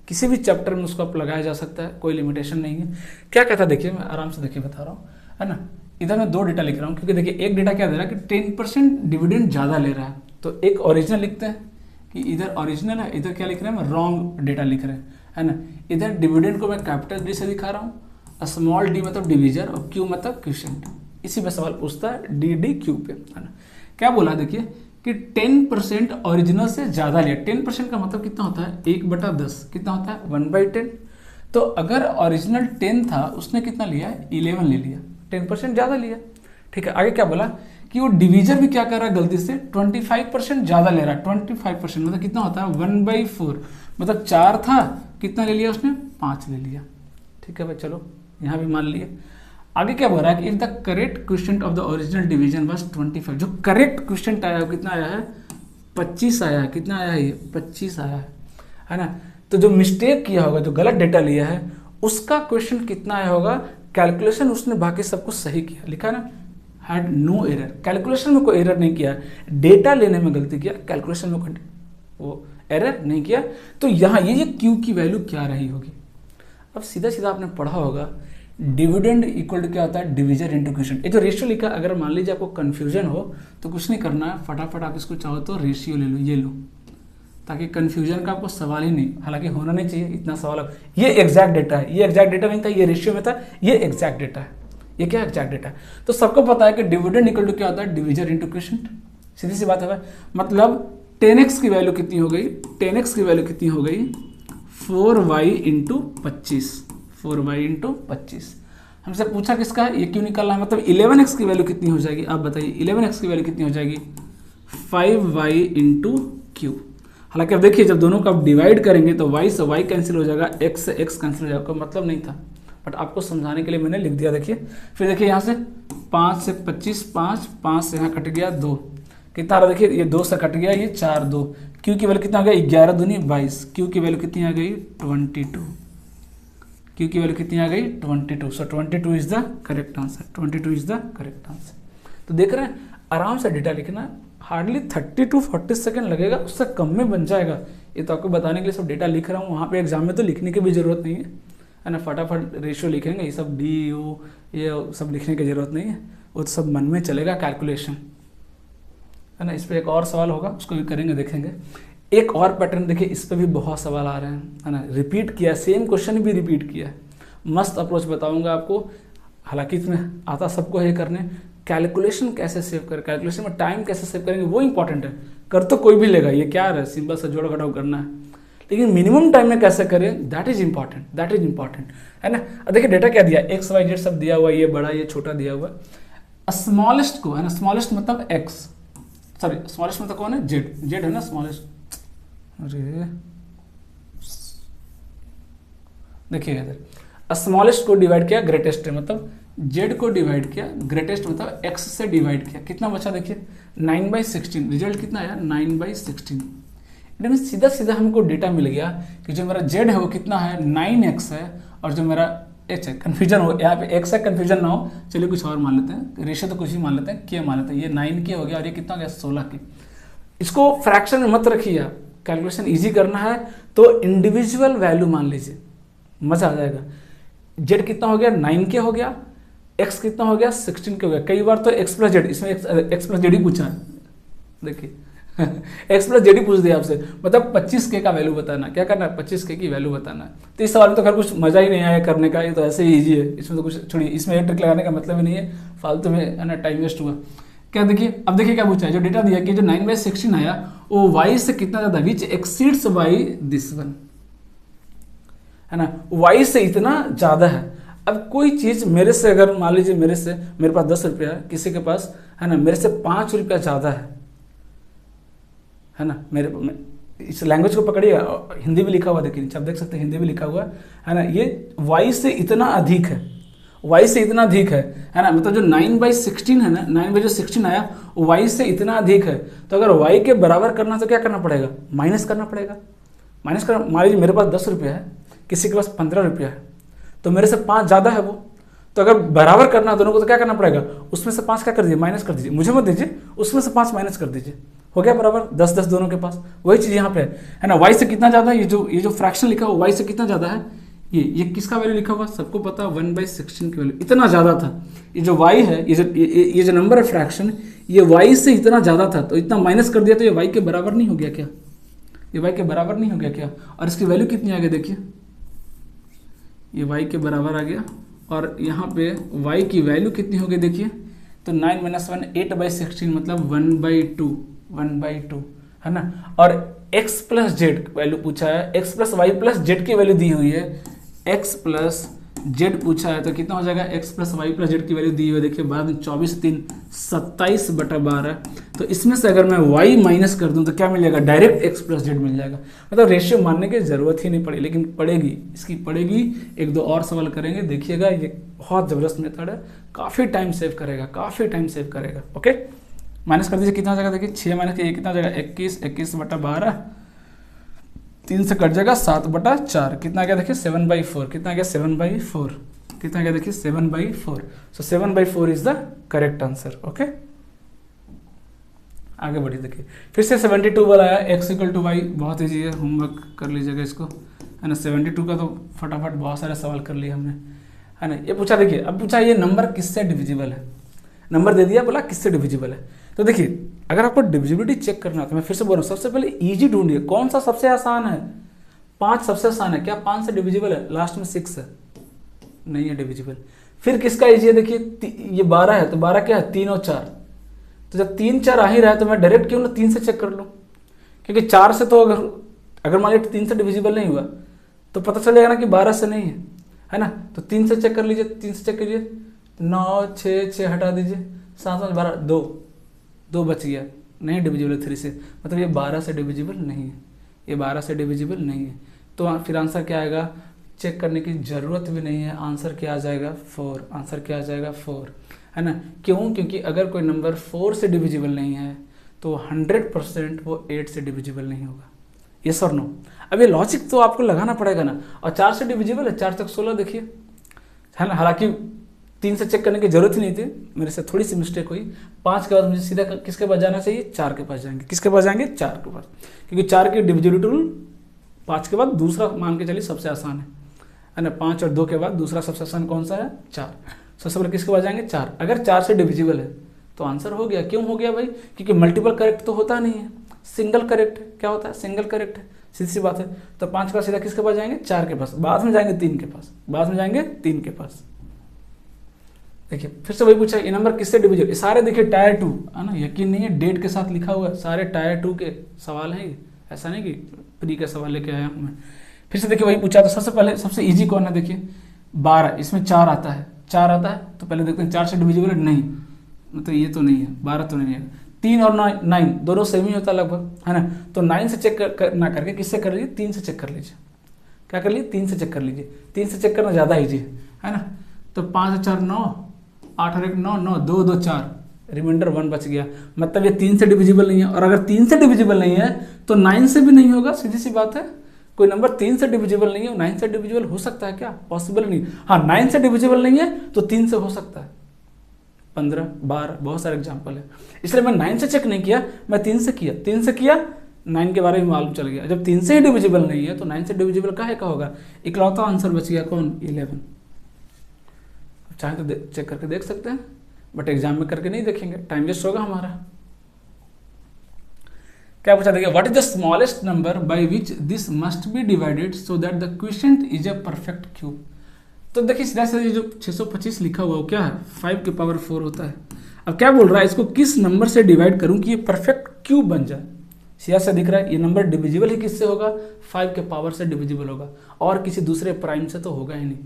किसी भी चैप्टर में उसको आप लगाया जा सकता है, कोई लिमिटेशन नहीं है। क्या कहता है देखिए, मैं आराम से देखिए बता रहा हूँ, है ना। इधर मैं 2 डेटा लिख रहा हूँ, क्योंकि देखिए एक डेटा क्या दे रहा है कि 10% डिविडेंड ज़्यादा ले रहा है, तो एक ओरिजिनल लिखते हैं कि इधर ओरिजिनल है, इधर क्या लिख रहे हैं? मैं रॉन्ग डेटा लिख रहे हैं, है ना। इधर डिविडेंड को मैं कैपिटल D से दिखा रहा हूँ, स्मॉल d मतलब डिविजर, और q मतलब क्वोशिएंट। इसी में सवाल पूछता है DDQ पे, है ना। क्या बोला देखिए कि 10% ओरिजिनल से ज़्यादा लिया। 10% का मतलब कितना होता है? 1/10, कितना होता है? 1/10। तो अगर ओरिजिनल 10 था, उसने कितना लिया? 11 ले लिया, 10% ज़्यादा लिया। ठीक है, आगे क्या बोला कि वो डिवीजर भी क्या कर रहा है? गलती से 25% ज़्यादा ले रहा है। 25% मतलब कितना होता है? 1/4, मतलब 4 था, कितना ले लिया उसने? 5 ले लिया। ठीक है भाई, चलो यहाँ भी मान लिए। आगे क्या बोल रहा है कि if the correct quotient of the original division was 25, जो करेक्ट क्वोशिएंट आया है वो कितना आया है? 25 आया है। कितना आया है? ये 25 आया है ना। तो जो मिस्टेक किया होगा, जो गलत डेटा लिया है, उसका क्वेश्चन कितना आया होगा? कैलकुलेशन उसने बाकी सब कुछ सही किया, लिखा ना, हैड नो एरर। कैलकुलेशन में कोई एरर नहीं किया, डेटा लेने में गलती किया, कैलकुलेशन में कोई वो एरर नहीं किया। तो यहाँ ये क्यू की वैल्यू क्या रही होगी? अब सीधा सीधा आपने पढ़ा होगा, डिविडेंड इक्वल टू क्या होता है? Divisor into quotient. ये जो रेशियो लिखा, अगर मान लीजिए आपको कन्फ्यूजन हो तो कुछ नहीं करना है, फटाफट आप इसको चाहो तो रेशियो ले लो, ये लो, ताकि कन्फ्यूजन का आपको सवाल ही नहीं, हालांकि होना नहीं चाहिए इतना सवाल। ये एग्जैक्ट डेटा है, ये एग्जैक्ट डेटा नहीं था, ये रेशियो में था, ये एग्जैक्ट डेटा है। ये क्या एग्जैक्ट डेटा है? तो सबको पता है कि डिविडेंड इक्वल टू क्या होता है, डिविजन इंटू क्वोशिएंट। सीधी सी बात है, मतलब 10x की वैल्यू कितनी हो गई, 10x की वैल्यू कितनी हो गई, 4y इंटू 25, 4y इंटू 25। हमसे पूछा किसका है, ये क्यों निकालना है, मतलब 11x की वैल्यू कितनी हो जाएगी, आप बताइए 11x की वैल्यू कितनी हो जाएगी, 5y इंटू क्यू। हालांकि अब देखिए जब दोनों को आप डिवाइड करेंगे तो y से y कैंसिल हो जाएगा, x से x कैंसिल हो जाएगा, कोई मतलब नहीं था, बट आपको समझाने के लिए मैंने लिख दिया। देखिए फिर देखिए यहाँ से 5 से 25, 5 से यहाँ कट गया 2, कितना आ रहा देखिए, ये 2 से कट गया, ये 4, 2, क्यू की वैल्यू कितना आ गया, 11 दूनी 22, क्यू की वैल्यू कितनी आ गई, 22, क्यू की वैल्यू कितनी आ गई, 22। सो 22 is the correct answer, 22 is the correct answer. तो देख रहे हैं आराम से डेटा लिखना, हार्डली 30 to 40 सेकेंड लगेगा, उससे कम में बन जाएगा। ये तो आपको बताने के लिए सब डेटा लिख रहा हूँ, वहाँ पे एग्जाम में तो लिखने की भी जरूरत नहीं है ना, फटाफट रेशियो लिखेंगे, ये सब डी यू ये सब लिखने की जरूरत नहीं है, वो तो सब मन में चलेगा कैलकुलेशन, है ना। इस पर एक और सवाल होगा, उसको भी करेंगे, देखेंगे। एक और पैटर्न देखिए, इस पर भी बहुत सवाल आ रहे हैं, है ना, रिपीट किया, सेम क्वेश्चन भी रिपीट किया है। मस्त अप्रोच बताऊंगा आपको, हालांकि इसमें आता सबको है करने, कैलकुलेशन कैसे सेव करें, कैलकुलेशन में टाइम कैसे सेव करेंगे वो इंपॉर्टेंट है। कर तो कोई भी लेगा, ये क्या है, सिंपल सा जोड़ घटाव करना है, लेकिन मिनिमम टाइम में कैसे करें, that is important, that is important, है ना। अब देखिए डेटा क्या दिया, एक्स वाई जेड सब दिया हुआ, ये बड़ा ये छोटा दिया हुआ, स्मॉलेस्ट को, है ना, स्मॉलेस्ट मतलब एक्स, सॉरी स्मॉलेस्ट मतलब कौन है, जेड, जेड है ना स्मॉलेस्ट। अरे देखिएगा इधर, स्मॉलेस्ट को डिवाइड किया ग्रेटेस्ट है, मतलब जेड को डिवाइड किया, ग्रेटेस्ट मतलब एक्स से डिवाइड किया, कितना बचा देखिए 9/16, रिजल्ट कितना आया 9/16। इनमें सीधा सीधा हमको डेटा मिल गया कि जो मेरा जेड है वो कितना है 9x है, और जो मेरा एच है, कन्फ्यूजन हो यहाँ पे एक्स है, कन्फ्यूजन ना हो, चलिए कुछ और मान लेते हैं, रेशियो तो कुछ ही मान लेते हैं, के मान लेते हैं, ये 9 के हो गया और ये कितना हो गया 16 के। इसको फ्रैक्शन में मत रखिए आप, कैलकुलेशन इजी करना है तो इंडिविजुअल वैल्यू मान लीजिए, मजा आ जाएगा। जेड कितना हो गया 9 के हो गया, एक्स कितना हो गया 16 के हो गया। कई बार तो एक्स प्लस जेड, इसमें एक्स प्लस जेड ही पूछा है, देखिए एक्स प्लस जेड ही पूछ दिया आपसे, मतलब 25K का वैल्यू बताना, क्या करना है 25K की वैल्यू बताना है। तो इस सवाल में तो खैर कुछ मजा ही नहीं आया करने का, ये तो ऐसे ही ईजी है, इसमें तो कुछ छोड़िए, इसमें एक ट्रिक लगाने का मतलब ही नहीं है, फालतू में है ना टाइम वेस्ट हुआ। क्या देखिए, अब देखिए क्या पूछा है, जो डेटा दिया कि जो 9/16 आया वो y से कितना ज्यादा, विच एक्सीड्स y दिस वन, है ना, y से इतना ज्यादा है। अब कोई चीज मेरे से, अगर मान लीजिए मेरे पास 10 रुपया है, किसी के पास है ना मेरे से 5 रुपया ज्यादा है ना, इस लैंग्वेज को पकड़िए, हिंदी भी लिखा हुआ देखिए, आप देख सकते हैं हिंदी भी लिखा हुआ है ना, ये y से इतना अधिक है, y से इतना अधिक है ना, मतलब जो 9/16 है ना, 9/16 आया वो y से इतना अधिक है। तो अगर y के बराबर करना तो क्या करना पड़ेगा, माइनस करना पड़ेगा, माइनस करना। मान लीजिए मेरे पास 10 रुपया है, किसी के पास 15 रुपया है, तो मेरे से 5 ज़्यादा है वो, तो अगर बराबर करना दोनों को तो क्या करना पड़ेगा, उसमें से 5 क्या कर दीजिए, माइनस कर दीजिए, मुझे मत दीजिए, उसमें से 5 माइनस कर दीजिए, हो गया बराबर 10-10 दोनों के पास। वही चीज़ यहाँ पे है ना, y से कितना ज़्यादा है, ये जो फ्रैक्शन लिखा हुआ y से कितना ज़्यादा है, ये किसका वैल्यू लिखा हुआ सबको पता, 1/16 की वैल्यू इतना ज़्यादा था। ये जो y है, ये जो नंबर है फ्रैक्शन, ये y से इतना ज़्यादा था, तो इतना माइनस कर दिया, तो ये y के बराबर नहीं हो गया क्या, ये y के बराबर नहीं हो गया क्या, और इसकी वैल्यू कितनी आ गई देखिए, ये y के बराबर आ गया, और यहाँ पे y की वैल्यू कितनी हो गई देखिए, तो 9 - 1 8/16 मतलब 1/2 है ना। और x प्लस जेड वैल्यू पूछा है, x plus y plus z की वैल्यू दी हुई है, x प्लस जेड पूछा है, तो कितना हो जाएगा x plus y plus z की वैल्यू दी हुई है, देखिए बाद में 24×3 27/12। तो इसमें से अगर मैं y माइनस कर दूं तो क्या मिल जाएगा, डायरेक्ट x प्लस जेड मिल जाएगा। मतलब रेशियो मानने की जरूरत ही नहीं पड़ी, लेकिन पड़ेगी, इसकी पड़ेगी। 1-2 और सवाल करेंगे, देखिएगा, ये बहुत जबरदस्त मेथड है, काफ़ी टाइम सेव करेगा, काफ़ी टाइम सेव करेगा। ओके, माइनस कर दीजिए, कितना हो जाएगा देखिए, 6 माइनस के कितना हो जाएगा 21/12, 3 से कट जाएगा 7/4, कितना गया देखिए 7/4, कितना गया 7/4, कितना गया देखिए 7/4। सो 7/4 is the correct answer. Okay, आगे बढ़िए, देखिए फिर से 72 वाला आया, x = y, बहुत ईजी है, होमवर्क कर लीजिएगा इसको, है ना। 72 का तो फटाफट बहुत सारे सवाल कर लिए हमने, है ना। ये पूछा देखिए, अब पूछा ये नंबर किससे डिविजिबल है, नंबर दे दिया, बोला किससे डिविजिबल है। तो देखिए अगर आपको डिविजिबिलिटी चेक करना है तो मैं फिर से बोल रहा हूँ, सबसे पहले ईजी ढूंढिए, कौन सा सबसे आसान है। 5 सबसे आसान है, क्या 5 से डिविजिबल है, लास्ट में 6 है, नहीं है डिविजिबल। फिर किसका ईजी है, देखिए ये 12 है, तो 12 क्या है, 3 और 4, तो जब 3 4 आ ही रहा है तो मैं डायरेक्ट क्यों ना 3 से चेक कर लूँ, क्योंकि 4 से तो अगर मान लीजिए 3 से डिविजिबल नहीं हुआ तो पता चलेगा ना कि 12 से नहीं है ना। तो 3 से चेक कर लीजिए, 3 से चेक कीजिए, 9 6 6 हटा दीजिए, 7 5 12, 2 बच गया, नहीं डिविजिबल 3 से, मतलब ये 12 से डिविजिबल नहीं है, ये 12 से डिविजिबल नहीं है। तो फिर आंसर क्या आएगा, चेक करने की ज़रूरत भी नहीं है, आंसर क्या आ जाएगा 4, आंसर क्या आ जाएगा 4, है ना। क्यों, क्योंकि अगर कोई नंबर 4 से डिविजिबल नहीं है तो 100% वो 8 से डिविजिबल नहीं होगा। यस और नो। अब ये लॉजिक तो आपको लगाना पड़ेगा ना। और 4 से डिविजिबल है, 4 तक 16 देखिए, है ना। हालांकि 3 से चेक करने की जरूरत ही नहीं थी, मेरे से थोड़ी सी मिस्टेक हुई। 5 के बाद मुझे सीधा किसके पास जाना चाहिए, 4 के पास जाएंगे। किसके पास जाएंगे, 4 के पास, क्योंकि 4 की डिविजिबिलिटी रूल 5 के बाद दूसरा मान के चलिए सबसे आसान है ना। 5 और 2 के बाद दूसरा सबसे आसान कौन सा है, 4। सबसे पहले किसके पास जाएंगे, 4। अगर 4 से डिविजिबल है तो आंसर हो गया। क्यों हो गया भाई, क्योंकि मल्टीपल करेक्ट तो होता नहीं है, सिंगल करेक्ट है। क्या होता है, सिंगल करेक्ट है, सीधी सी बात है। तो 5 का सीधा किसके पास जाएंगे, 4 के पास, बाद में जाएंगे 3 के पास, बाद में जाएंगे 3 के पास। देखिए फिर से वही पूछा, ये नंबर किससे डिविजिबल, सारे देखिए टायर 2 है ना, यकीन नहीं है डेट के साथ लिखा हुआ है, सारे टायर 2 के सवाल हैं, ऐसा नहीं कि प्री का सवाल लेके आया हूँ मैं। फिर से देखिए वही पूछा, तो सबसे पहले सबसे इजी कौन है, देखिए 12, इसमें 4 आता है, 4 आता है, तो पहले देखते हैं 4 से डिविजिबल है, नहीं, मतलब ये तो नहीं है, 12 तो नहीं है। 3 और 9 दोनों सेम ही होता है लगभग, है ना। तो 9 से चेक ना करके किससे कर लीजिए, 3 से चेक कर लीजिए। क्या कर लीजिए, 3 से चेक कर लीजिए, 3 से चेक करना ज़्यादा ईजी है ना। तो 5 और 4 9, 8 और 1 9 9, 2 2 4, रिमाइंडर 1 बच गया, मतलब ये 3 से डिविजिबल नहीं है। और अगर 3 से डिविजिबल नहीं है तो 9 से भी नहीं होगा, सीधी सी बात है। कोई नंबर 3 से डिविजिबल नहीं है, 9 से डिविजिबल हो सकता है क्या, पॉसिबल नहीं। हाँ 9 से डिविजिबल नहीं है तो 3 से हो सकता है, 15 12 बहुत सारे एग्जाम्पल है। इसलिए मैं 9 से चेक नहीं किया, मैं 3 से किया, 3 से किया, 9 के बारे में मालूम चल गया। जब 3 से ही डिविजिबल नहीं है तो 9 से डिविजिबल काहे का होगा, इकलौता आंसर बच गया कौन, 11। चाहे तो चेक करके देख सकते हैं, बट एग्जाम में करके नहीं देखेंगे, टाइम वेस्ट होगा हमारा। क्या पूछा, देखिए what is the smallest number by which this must be divided so that the quotient is a perfect cube. तो देखिए सीधा सीधा जो 625 लिखा हुआ वो क्या है, 5 के पावर 4 होता है। अब क्या बोल रहा है, इसको किस नंबर से डिवाइड करूं कि ये परफेक्ट क्यूब बन जाए। सीधा सा दिख रहा है, ये नंबर डिविजिबल ही किससे होगा, 5 के पावर से डिविजिबल होगा, और किसी दूसरे प्राइम से तो होगा ही नहीं।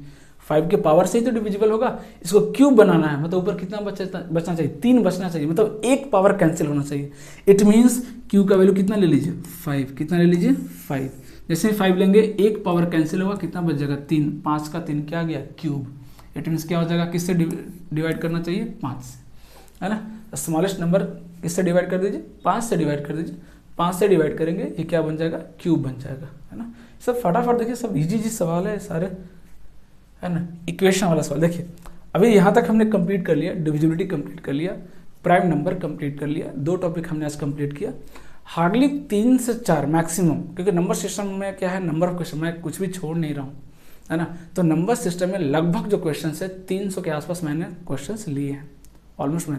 5 के पावर से ही तो डिविजिबल होगा। इसको क्यूब बनाना है, मतलब ऊपर कितना बचना चाहिए, 3 बचना चाहिए, मतलब एक पावर कैंसिल होना चाहिए। इट मीन्स क्यू का वैल्यू कितना ले लीजिए, 5। कितना ले लीजिए, 5। जैसे 5 लेंगे, एक पावर कैंसिल होगा, कितना बच जाएगा, 3। 5 का 3 क्या आ गया, क्यूब। इट मीन्स क्या हो जाएगा, किससे डिवाइड करना चाहिए, 5 से, है ना। स्मॉलेस्ट नंबर किससे डिवाइड कर दीजिए, 5 से डिवाइड कर दीजिए। 5 से डिवाइड करेंगे, ये क्या बन जाएगा, क्यूब बन जाएगा, है ना। सब फटाफट देखिए, सब इजी सवाल है सारे, है ना। इक्वेशन वाला सवाल देखिए, अभी यहाँ तक हमने कंप्लीट कर लिया, डिविजिबिलिटी कंप्लीट कर लिया, प्राइम नंबर कंप्लीट कर लिया, 2 टॉपिक हमने आज कंप्लीट किया। हार्डली 3 से 4 मैक्सिमम, क्योंकि नंबर सिस्टम में क्या है, नंबर ऑफ क्वेश्चन, मैं कुछ भी छोड़ नहीं रहा हूँ, है ना। तो नंबर सिस्टम में लगभग जो क्वेश्चन है 300 के आसपास मैंने क्वेश्चन लिए हैं, ऑलमोस्ट मैं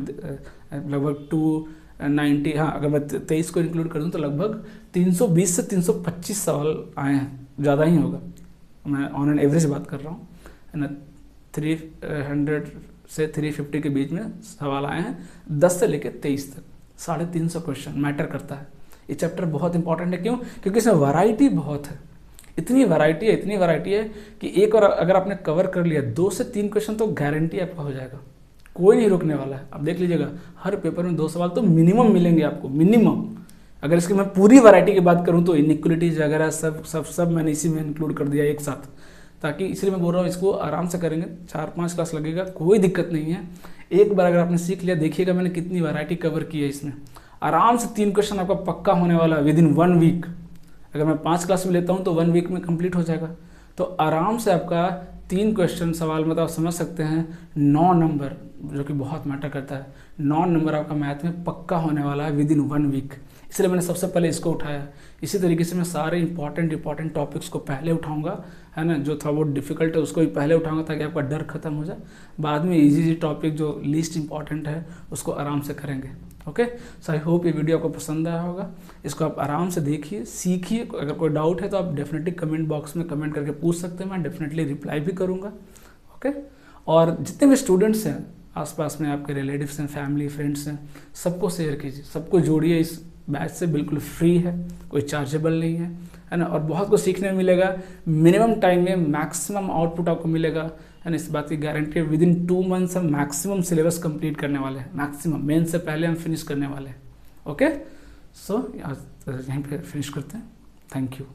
लगभग 290, हाँ अगर मैं 23 को इंक्लूड कर दूँ तो लगभग 320 से 325 सवाल आए हैं, ज़्यादा ही होगा, मैं ऑन एन एवरेज बात कर रहा हूँ, है ना। 300 से 350 के बीच में सवाल आए हैं, 10 से लेकर 23 तक, 350 क्वेश्चन मैटर करता है। ये चैप्टर बहुत इंपॉर्टेंट है, क्यों, क्योंकि इसमें वैरायटी बहुत है, इतनी वैरायटी है कि एक और अगर आपने कवर कर लिया, 2 से 3 क्वेश्चन तो गारंटी आपका हो जाएगा, कोई नहीं रुकने वाला है। अब देख लीजिएगा, हर पेपर में 2 सवाल तो मिनिमम मिलेंगे आपको, मिनिमम। अगर इसकी मैं पूरी वैरायटी की बात करूँ तो इनइक्वलिटीज वगैरह सब मैंने इसी में इंक्लूड कर दिया एक साथ, ताकि इसलिए मैं बोल रहा हूँ इसको आराम से करेंगे, 4-5 क्लास लगेगा, कोई दिक्कत नहीं है। एक बार अगर आपने सीख लिया, देखिएगा मैंने कितनी वैरायटी कवर की है इसमें, आराम से 3 क्वेश्चन आपका पक्का होने वाला है विदिन 1 वीक। अगर मैं 5 क्लास में लेता हूँ तो 1 वीक में कंप्लीट हो जाएगा। तो आराम से आपका 3 क्वेश्चन सवाल, मतलब आप समझ सकते हैं 9 नंबर, जो कि बहुत मैटर करता है, 9 नंबर आपका मैथ में पक्का होने वाला है विदिन 1 वीक। इसलिए मैंने सबसे पहले इसको उठाया। इसी तरीके से मैं सारे इंपॉर्टेंट टॉपिक्स को पहले उठाऊंगा, है ना, जो थोड़ा बहुत डिफिकल्ट है उसको भी पहले उठाऊंगा ताकि आपका डर खत्म हो जाए। बाद में इजी टॉपिक जो लीस्ट इंपॉर्टेंट है उसको आराम से करेंगे। ओके, सो आई होप ये वीडियो आपको पसंद आया होगा। इसको आप आराम से देखिए, सीखिए। अगर कोई डाउट है तो आप डेफिनेटली कमेंट बॉक्स में कमेंट करके पूछ सकते हैं, मैं डेफिनेटली रिप्लाई भी करूँगा। ओके, और जितने भी स्टूडेंट्स हैं आसपास में, आपके रिलेटिव्स हैं, फैमिली फ्रेंड्स हैं, सबको शेयर कीजिए, सबको जोड़िए। इस बैच से बिल्कुल फ्री है, कोई चार्जेबल नहीं है ना, और बहुत कुछ सीखने में मिलेगा। मिनिमम टाइम में मैक्सिमम आउटपुट आपको मिलेगा, है ना। इस बात की गारंटी है, विद इन 2 मंथ्स हम मैक्सिमम सिलेबस कंप्लीट करने वाले हैं, मैक्सिमम मेन से पहले हम फिनिश करने वाले हैं। ओके, सो यहीं पे फिनिश करते हैं। Thank you.